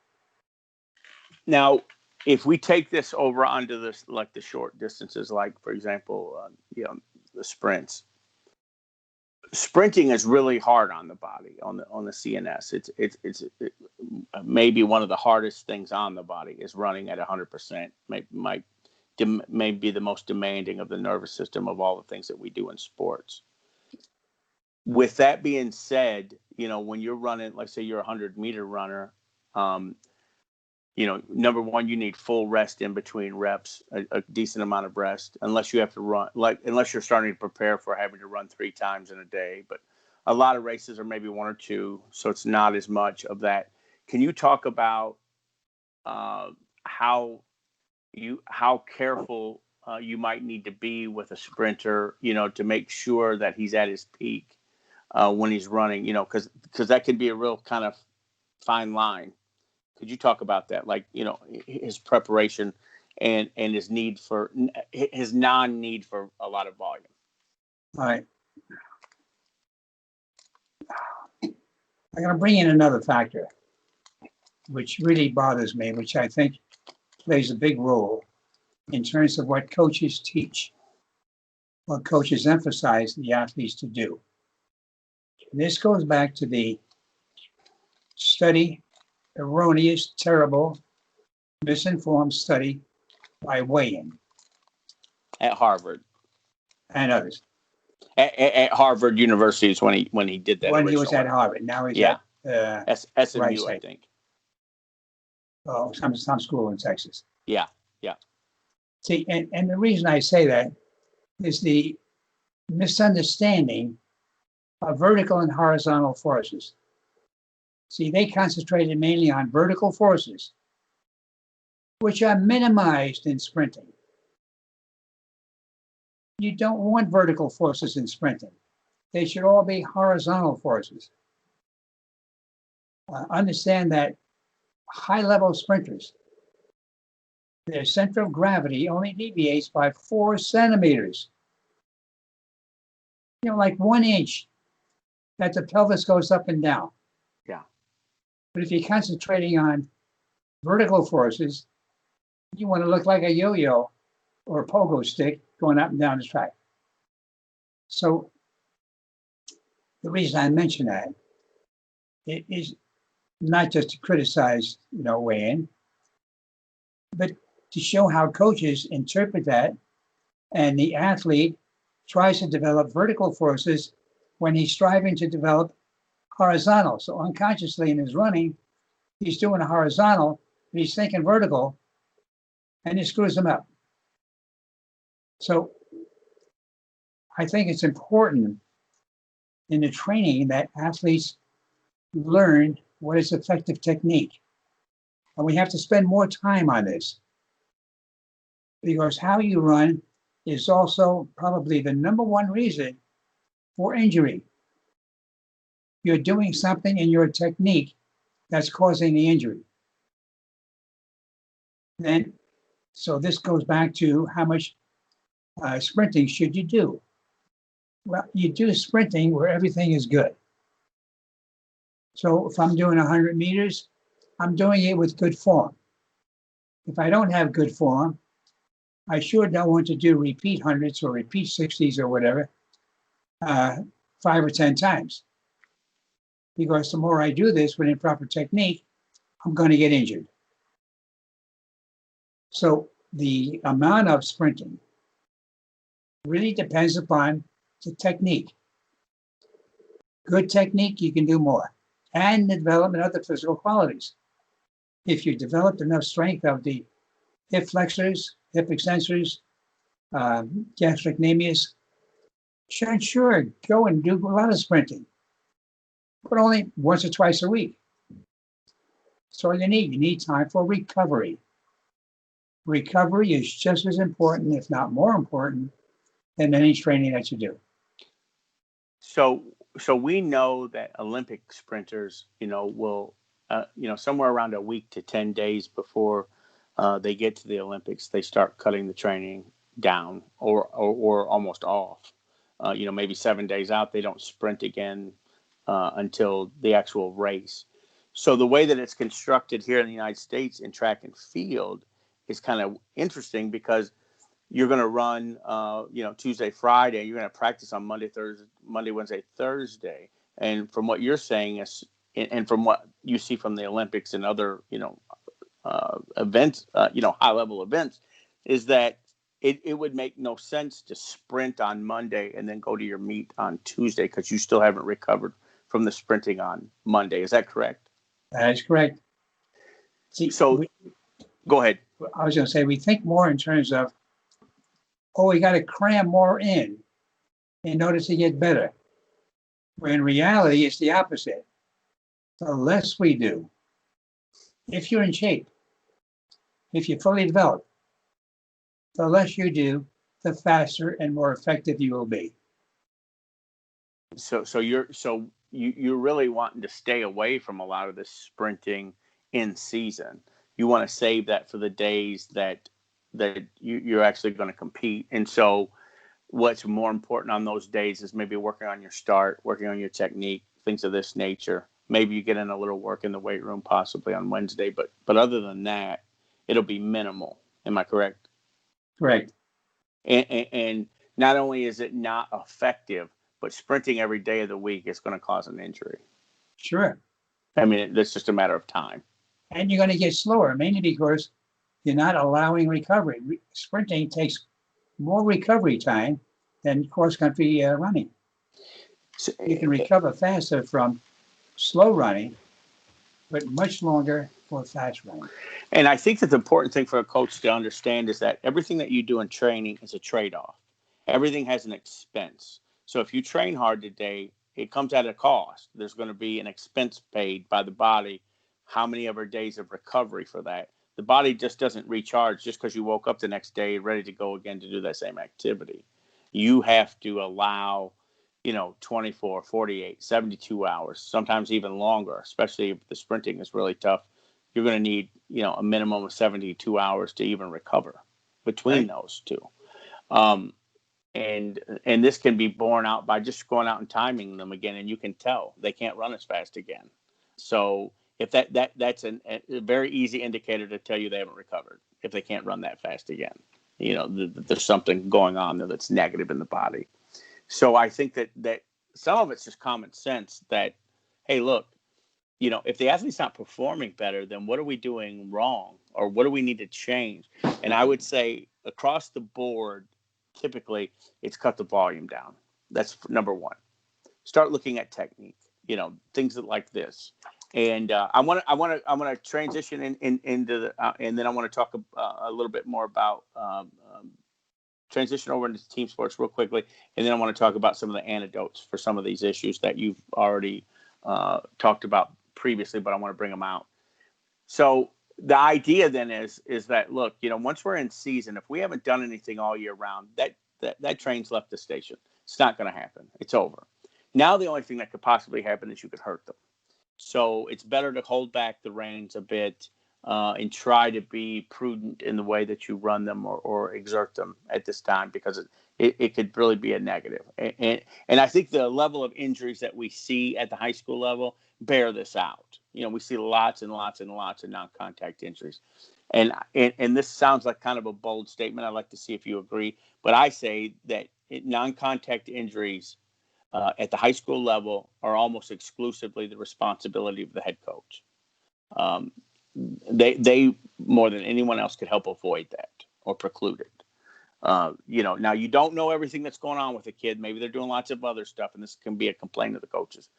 Now, if we take this over onto this, like the short distances, like for example, the sprints. Sprinting is really hard on the body, on the CNS. It's maybe one of the hardest things on the body is running at 100%. May be the most demanding of the nervous system of all the things that we do in sports. With that being said, when you're running, let's say you're a 100-meter runner, number one, you need full rest in between reps, a decent amount of rest, unless you have to run, unless you're starting to prepare for having to run 3 times in a day. But a lot of races are maybe 1 or 2, so it's not as much of that. Can you talk about how careful you might need to be with a sprinter, to make sure that he's at his peak when he's running, because that can be a real kind of fine line. Could you talk about that, like, his preparation and his non-need for a lot of volume? All right. I'm going to bring in another factor, which really bothers me, which I think plays a big role in terms of what coaches teach. what coaches emphasize the athletes to do. And this goes back to the erroneous, terrible, misinformed study by Wayne at Harvard. And others. At Harvard University is when he did that. When he was at Harvard. Now he's at SMU, I think. Oh, some school in Texas. Yeah. See, and the reason I say that is the misunderstanding of vertical and horizontal forces. See, they concentrated mainly on vertical forces, which are minimized in sprinting. You don't want vertical forces in sprinting. They should all be horizontal forces. Understand that high-level sprinters, their center of gravity only deviates by 4 centimeters. Like 1 inch that the pelvis goes up and down. Yeah. But if you're concentrating on vertical forces, you want to look like a yo-yo or a pogo stick going up and down the track. So the reason I mention that it is not just to criticize, Wayne, but to show how coaches interpret that, and the athlete tries to develop vertical forces when he's striving to develop horizontal. So unconsciously in his running, he's doing a horizontal, but he's thinking vertical, and it screws him up. So I think it's important in the training that athletes learn what is effective technique. And we have to spend more time on this, because how you run is also probably the number one reason for injury. You're doing something in your technique that's causing the injury. So this goes back to how much sprinting should you do? Well, you do sprinting where everything is good. So if I'm doing 100 meters, I'm doing it with good form. If I don't have good form, I sure don't want to do repeat hundreds or repeat 60s or whatever 5 or 10 times. Because the more I do this with improper technique, I'm going to get injured. So the amount of sprinting really depends upon the technique. Good technique, you can do more. And the development of the physical qualities. If you developed enough strength of the hip flexors, hip extensors, gastrocnemius, sure, go and do a lot of sprinting, but only once or twice a week. That's all you need. You need time for recovery. Recovery is just as important, if not more important, than any training that you do. So we know that Olympic sprinters, will, somewhere around a week to 10 days before they get to the Olympics, they start cutting the training down or almost off. Maybe 7 days out, they don't sprint again until the actual race. So the way that it's constructed here in the United States in track and field is kind of interesting, because you're going to run, Tuesday, Friday. You're going to practice on Monday, Wednesday, Thursday. And from what you're saying is, and from what you see from the Olympics and other, events, high-level events, is that it would make no sense to sprint on Monday and then go to your meet on Tuesday, because you still haven't recovered from the sprinting on Monday. Is that correct? That is correct. See, go ahead. I was going to say, we think more in terms of, we got to cram more in order to get better. Where in reality, it's the opposite. The less we do, if you're in shape, if you're fully developed, the less you do, the faster and more effective you will be. So you're really wanting to stay away from a lot of this sprinting in season. You want to save that for the days that you're actually going to compete. And so what's more important on those days is maybe working on your start, working on your technique, things of this nature. Maybe you get in a little work in the weight room possibly on Wednesday, but other than that, it'll be minimal. Am I correct? Correct. And not only is it not effective, but sprinting every day of the week is going to cause an injury. Sure. I mean, that's just a matter of time. And you're going to get slower, mainly because you're not allowing recovery. Sprinting takes more recovery time than cross-country running. So, you can recover faster from slow running, but much longer for fast running. And I think that the important thing for a coach to understand is that everything that you do in training is a trade-off. Everything has an expense. So if you train hard today, it comes at a cost. There's going to be an expense paid by the body. How many ever days of recovery for that? The body just doesn't recharge just because you woke up the next day ready to go again to do that same activity. You have to allow, 24, 48, 72 hours, sometimes even longer, especially if the sprinting is really tough. You're going to need, a minimum of 72 hours to even recover between those two. And this can be borne out by just going out and timing them again, and you can tell they can't run as fast again. So if that's a very easy indicator to tell you they haven't recovered if they can't run that fast again. There's something going on there that's negative in the body. So I think that some of it's just common sense that, hey, look, if the athlete's not performing better, then what are we doing wrong, or what do we need to change? And I would say across the board, typically it's cut the volume down. That's number one. Start looking at technique, things like this. And I want to transition into the, and then I want to talk a little bit more about transition over into team sports real quickly, and then I want to talk about some of the antidotes for some of these issues that you've already talked about previously, but I want to bring them out. So the idea then is that, look, once we're in season, if we haven't done anything all year round, that train's left the station. It's not going to happen. It's over. Now the only thing that could possibly happen is you could hurt them. So it's better to hold back the reins a bit and try to be prudent in the way that you run them or exert them at this time, because it could really be a negative. And I think the level of injuries that we see at the high school level bear this out. We see lots and lots and lots of non-contact injuries. And this sounds like kind of a bold statement. I'd like to see if you agree. But I say that non-contact injuries at the high school level are almost exclusively the responsibility of the head coach. They more than anyone else could help avoid that or preclude it. Now you don't know everything that's going on with a kid. Maybe they're doing lots of other stuff, and this can be a complaint of the coaches.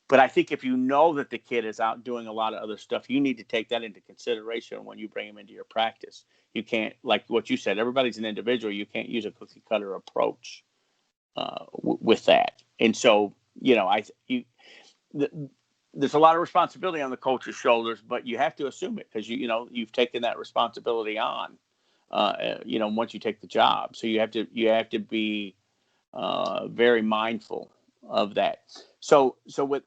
But I think if you know that the kid is out doing a lot of other stuff, you need to take that into consideration when you bring him into your practice. You can't, like what you said, everybody's an individual. You can't use a cookie cutter approach with that. And so, there's a lot of responsibility on the coach's shoulders, but you have to assume it because you've taken that responsibility on. Once you take the job, so you have to be very mindful of that. So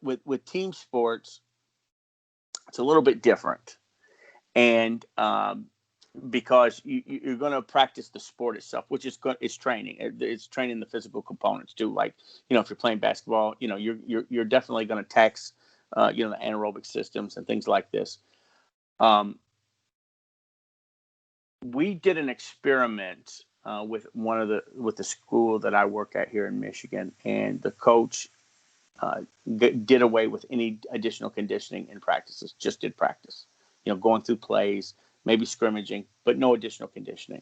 with team sports, it's a little bit different, and because you're going to practice the sport itself, which is training. It's training the physical components too. Like if you're playing basketball, you're definitely going to tax the anaerobic systems and things like this. We did an experiment with the school that I work at here in Michigan, and the coach did away with any additional conditioning in practices. Just did practice, going through plays, maybe scrimmaging, but no additional conditioning.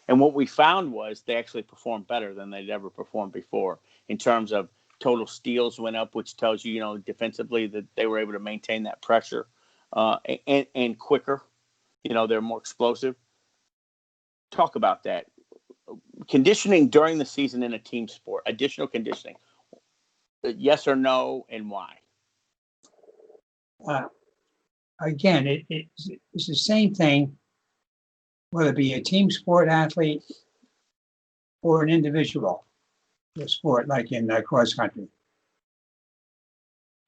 And what we found was they actually performed better than they'd ever performed before in terms of total steals went up, which tells you, defensively that they were able to maintain that pressure and quicker. They're more explosive. Talk about that. Conditioning during the season in a team sport, additional conditioning, yes or no, and why? Again, it's the same thing, whether it be a team sport athlete or an individual sport, like in cross country.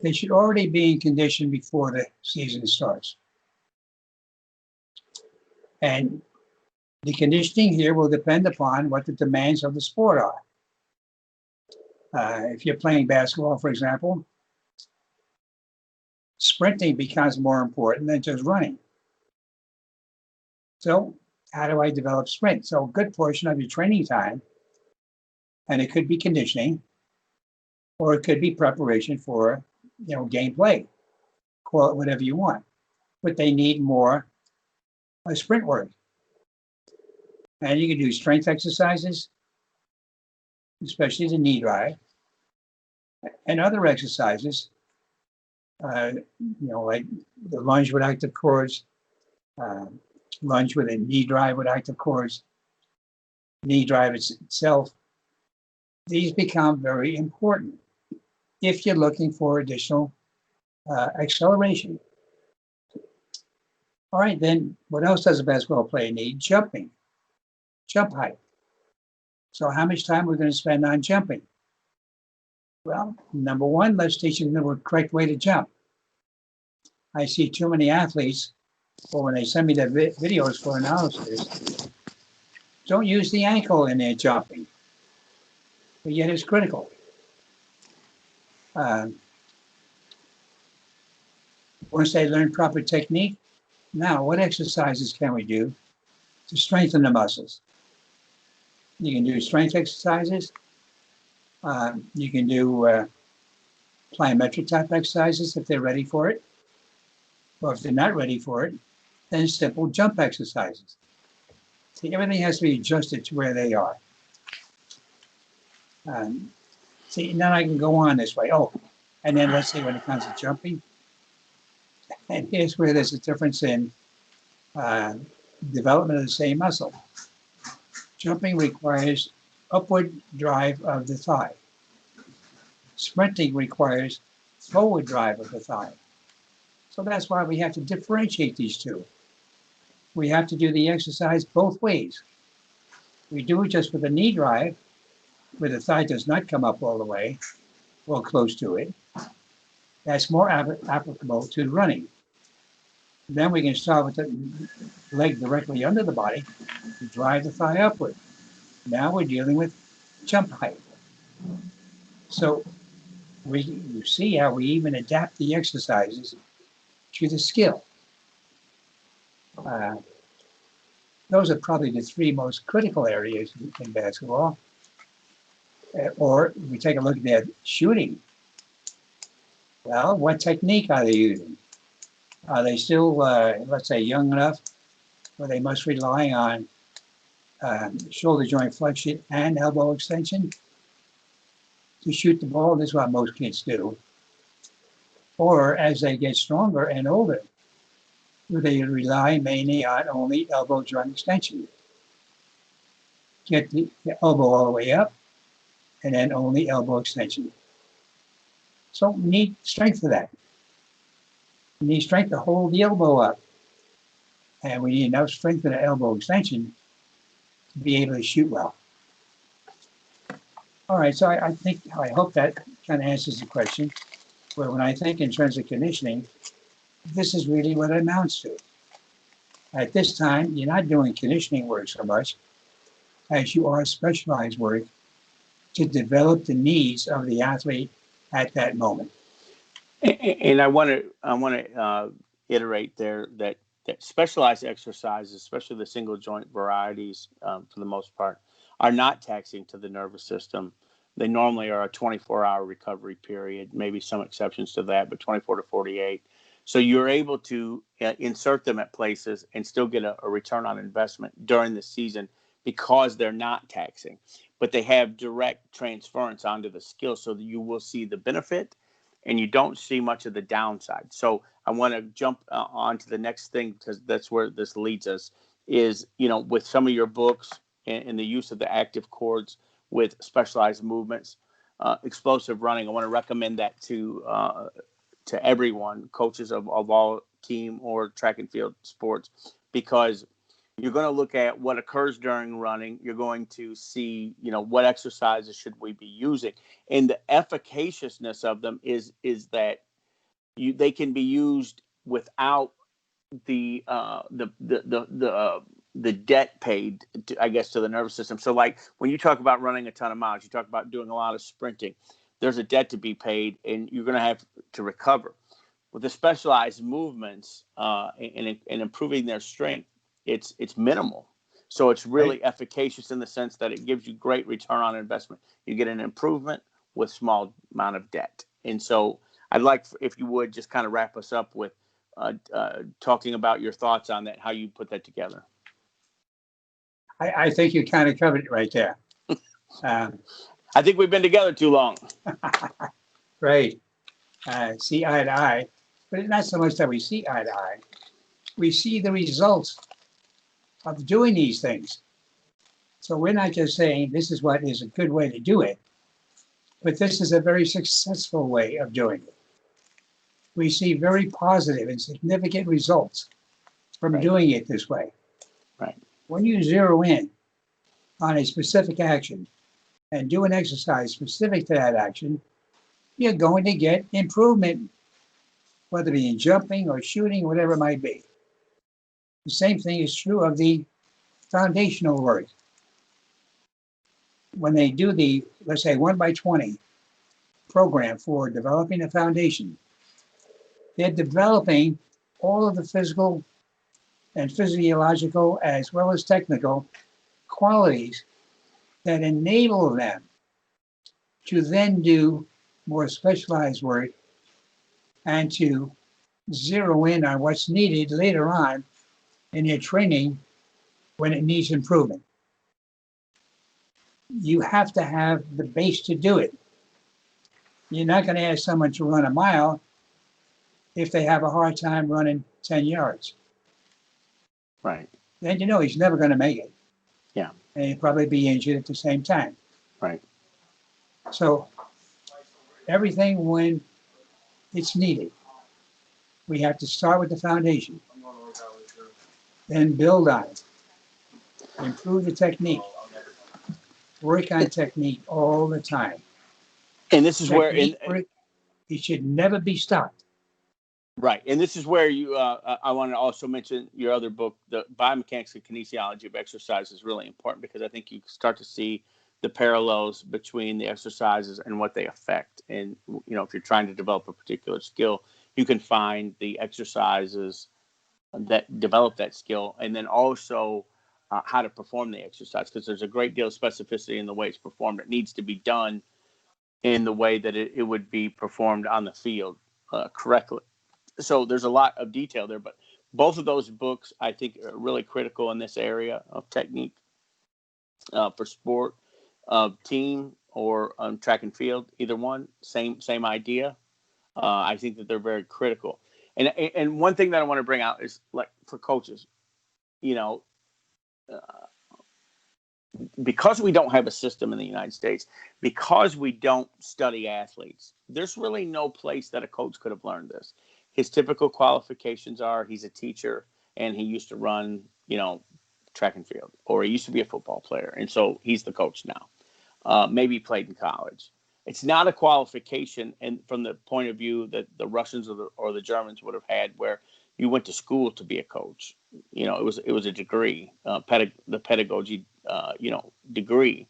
They should already be in condition before the season starts. And the conditioning here will depend upon what the demands of the sport are. If you're playing basketball, for example, sprinting becomes more important than just running. So how do I develop sprint? So a good portion of your training time And it could be conditioning, or it could be preparation for, gameplay. Call it whatever you want. But they need more sprint work. And you can do strength exercises, especially the knee drive, and other exercises, like the lunge with active cords, lunge with a knee drive with active cords, knee drive itself. These become very important if you're looking for additional acceleration. All right, then what else does a basketball player need? Jumping, jump height. So how much time we're going to spend on jumping? Well, number one, let's teach them the correct way to jump. I see too many athletes, or when they send me their videos for analysis, don't use the ankle in their jumping, but yet it's critical. Once they learn proper technique, now what exercises can we do to strengthen the muscles? You can do strength exercises. You can do plyometric type exercises if they're ready for it. Or if they're not ready for it, then simple jump exercises. See, everything has to be adjusted to where they are. See, then I can go on this way. Oh, and then let's say when it comes to jumping, and here's where there's a difference in development of the same muscle. Jumping requires upward drive of the thigh. Sprinting requires forward drive of the thigh. So that's why we have to differentiate these two. We have to do the exercise both ways. We do it just with a knee drive, where the thigh does not come up all the way, or close to it. That's more applicable to running. Then we can start with the leg directly under the body to drive the thigh upward. Now we're dealing with jump height. So you see how we even adapt the exercises to the skill. Those are probably the three most critical areas in basketball. Or we take a look at their shooting. Well, what technique are they using? Are they still, let's say, young enough where they must rely on shoulder joint flexion and elbow extension to shoot the ball? This is what most kids do. Or as they get stronger and older, do they rely mainly on only elbow joint extension? Get the elbow all the way up, and then only elbow extension. So we need strength for that. We need strength to hold the elbow up. And we need enough strength in the elbow extension to be able to shoot well. All right, so I hope that kind of answers the question. Where when I think in terms of conditioning, this is really what it amounts to. At this time, you're not doing conditioning work so much as you are specialized work to develop the needs of the athlete at that moment. And I want to iterate there that specialized exercises, especially the single joint varieties, for the most part, are not taxing to the nervous system. They normally are a 24-hour recovery period, maybe some exceptions to that, but 24 to 48. So you're able to insert them at places and still get a return on investment during the season because they're not taxing, but they have direct transference onto the skill so that you will see the benefit and you don't see much of the downside. So I want to jump on to the next thing, because that's where this leads us, is, with some of your books and the use of the active cords with specialized movements, explosive running. I want to recommend that to everyone, coaches of all team or track and field sports, because you're going to look at what occurs during running. You're going to see, what exercises should we be using, and the efficaciousness of them is that they can be used without the debt paid, to the nervous system. So, like when you talk about running a ton of miles, you talk about doing a lot of sprinting. There's a debt to be paid, and you're going to have to recover. With the specialized movements and improving their strength, it's minimal. So it's really efficacious in the sense that it gives you great return on investment. You get an improvement with small amount of debt. And so I'd like, if you would, just kind of wrap us up with talking about your thoughts on that, how you put that together. I think you kind of covered it right there. I think we've been together too long. Right. See eye to eye. But it's not so much that we see eye to eye. We see the results of doing these things. So we're not just saying this is what is a good way to do it, but this is a very successful way of doing it. We see very positive and significant results from doing it this way. Right. When you zero in on a specific action and do an exercise specific to that action, you're going to get improvement, whether it be in jumping or shooting, whatever it might be. The same thing is true of the foundational work. When they do the, let's say, 1x20 program for developing a foundation, they're developing all of the physical and physiological as well as technical qualities that enable them to then do more specialized work and to zero in on what's needed later on in their training when it needs improvement. You have to have the base to do it. You're not going to ask someone to run a mile if they have a hard time running 10 yards. Right. Then you know he's never going to make it. Yeah. And he'll probably be injured at the same time. Right. So everything when it's needed, we have to start with the foundation, then build on it, improve the technique, work on technique all the time. And this is where it should never be stopped. Right. And this is where you, I want to also mention your other book, the Biomechanics and Kinesiology of Exercise, is really important because I think you start to see the parallels between the exercises and what they affect. And, if you're trying to develop a particular skill, you can find the exercises that develop that skill, and then also how to perform the exercise, because there's a great deal of specificity in the way it's performed. It needs to be done in the way that it would be performed on the field correctly. So there's a lot of detail there, but both of those books I think are really critical in this area of technique for sport, team, or track and field. Either one, same idea. I think that they're very critical. And one thing that I want to bring out is, like, for coaches, because we don't have a system in the United States, because we don't study athletes, there's really no place that a coach could have learned this. His typical qualifications are he's a teacher and he used to run, track and field, or he used to be a football player. And so he's the coach now. Maybe he played in college. It's not a qualification, and from the point of view that the Russians or the Germans would have had, where you went to school to be a coach. It was a degree, the pedagogy, degree,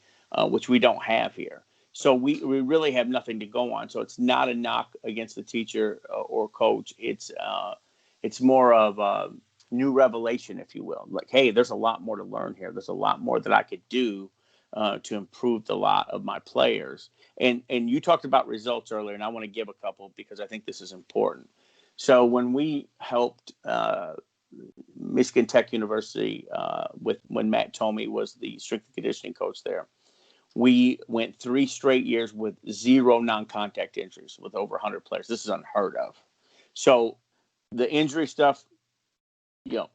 which we don't have here. So we really have nothing to go on. So it's not a knock against the teacher or coach. It's more of a new revelation, if you will. Like, hey, there's a lot more to learn here. There's a lot more that I could do to improve the lot of my players. And you talked about results earlier, and I want to give a couple because I think this is important. So when we helped Michigan Tech University when Matt Tomey was the strength and conditioning coach there, we went 3 straight years with 0 non-contact injuries with over 100 players. This is unheard of. So the injury stuff,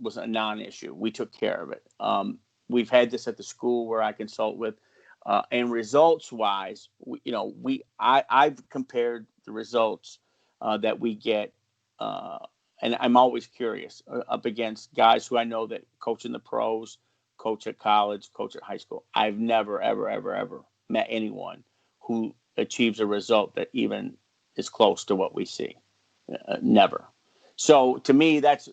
was a non-issue. We took care of it. We've had this at the school where I consult with, and results-wise, I've compared the results that we get, and I'm always curious, up against guys who I know that coach in the pros, coach at college, coach at high school. I've never, ever, ever, ever met anyone who achieves a result that even is close to what we see. Never. So to me, that's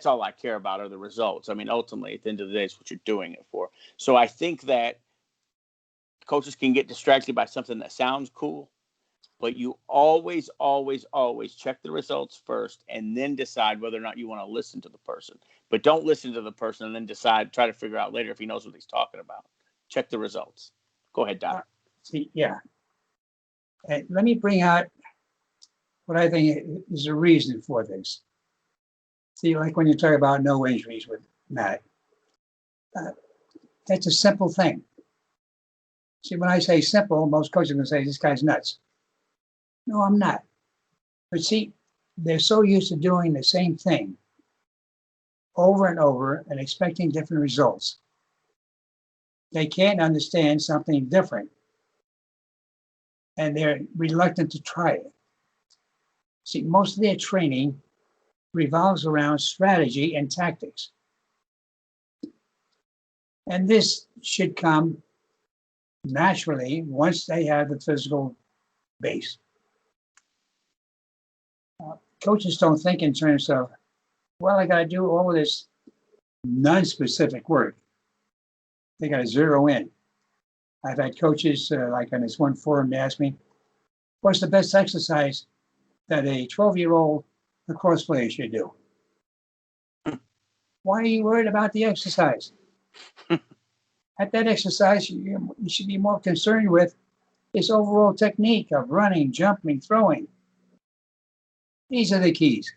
all I care about are the results. I mean, ultimately, at the end of the day, it's what you're doing it for. So I think that coaches can get distracted by something that sounds cool, but you always, always, always check the results first and then decide whether or not you want to listen to the person. But don't listen to the person and then try to figure out later if he knows what he's talking about. Check the results. Go ahead, Doc. See, yeah. And let me bring out what I think is a reason for this. See, like when you talk about no injuries with Matt, that's a simple thing. See, when I say simple, most coaches are going to say, this guy's nuts. No, I'm not. But see, they're so used to doing the same thing over and over and expecting different results. They can't understand something different. And they're reluctant to try it. See, most of their training revolves around strategy and tactics. And this should come naturally once they have the physical base. Coaches don't think in terms of, well, I got to do all of this non-specific work. They got to zero in. I've had coaches, like on this one forum, they asked me, what's the best exercise that a 12-year-old lacrosse player should do? Why are you worried about the exercise? At that exercise, you should be more concerned with his overall technique of running, jumping, throwing. These are the keys.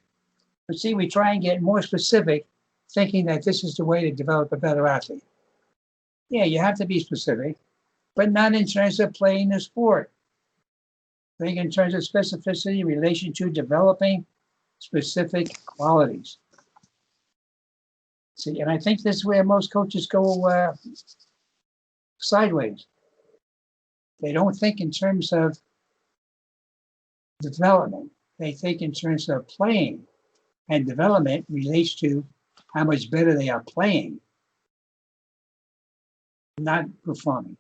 But see, we try and get more specific, thinking that this is the way to develop a better athlete. Yeah, you have to be specific, but not in terms of playing the sport. Think in terms of specificity in relation to developing specific qualities. See, and I think this is where most coaches go sideways. They don't think in terms of development. They think in terms of playing, and development relates to how much better they are playing, not performing.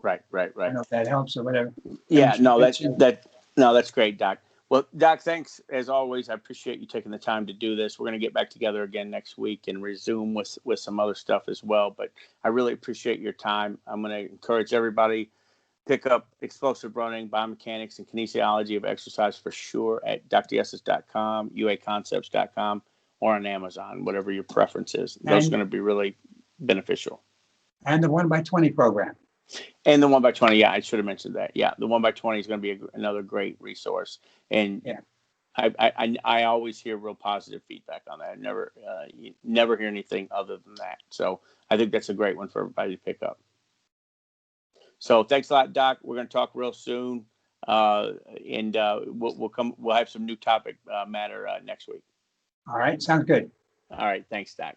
Right. I don't know if that helps or whatever. Yeah, no, that's great, Doc. Well, Doc, thanks as always. I appreciate you taking the time to do this. We're going to get back together again next week and resume with some other stuff as well. But I really appreciate your time. I'm going to encourage everybody pick up Explosive Running, Biomechanics, and Kinesiology of Exercise for sure at dryesses.com, uaconcepts.com, or on Amazon, whatever your preference is. Those are going to be really beneficial. And the 1x20 program. And the 1x20, yeah, I should have mentioned that. Yeah, the 1x20 is going to be another great resource. And yeah, I always hear real positive feedback on that. You never hear anything other than that. So I think that's a great one for everybody to pick up. So thanks a lot, Doc. We're going to talk real soon, and we'll have some new topic matter next week. All right, sounds good. All right, thanks, Doc.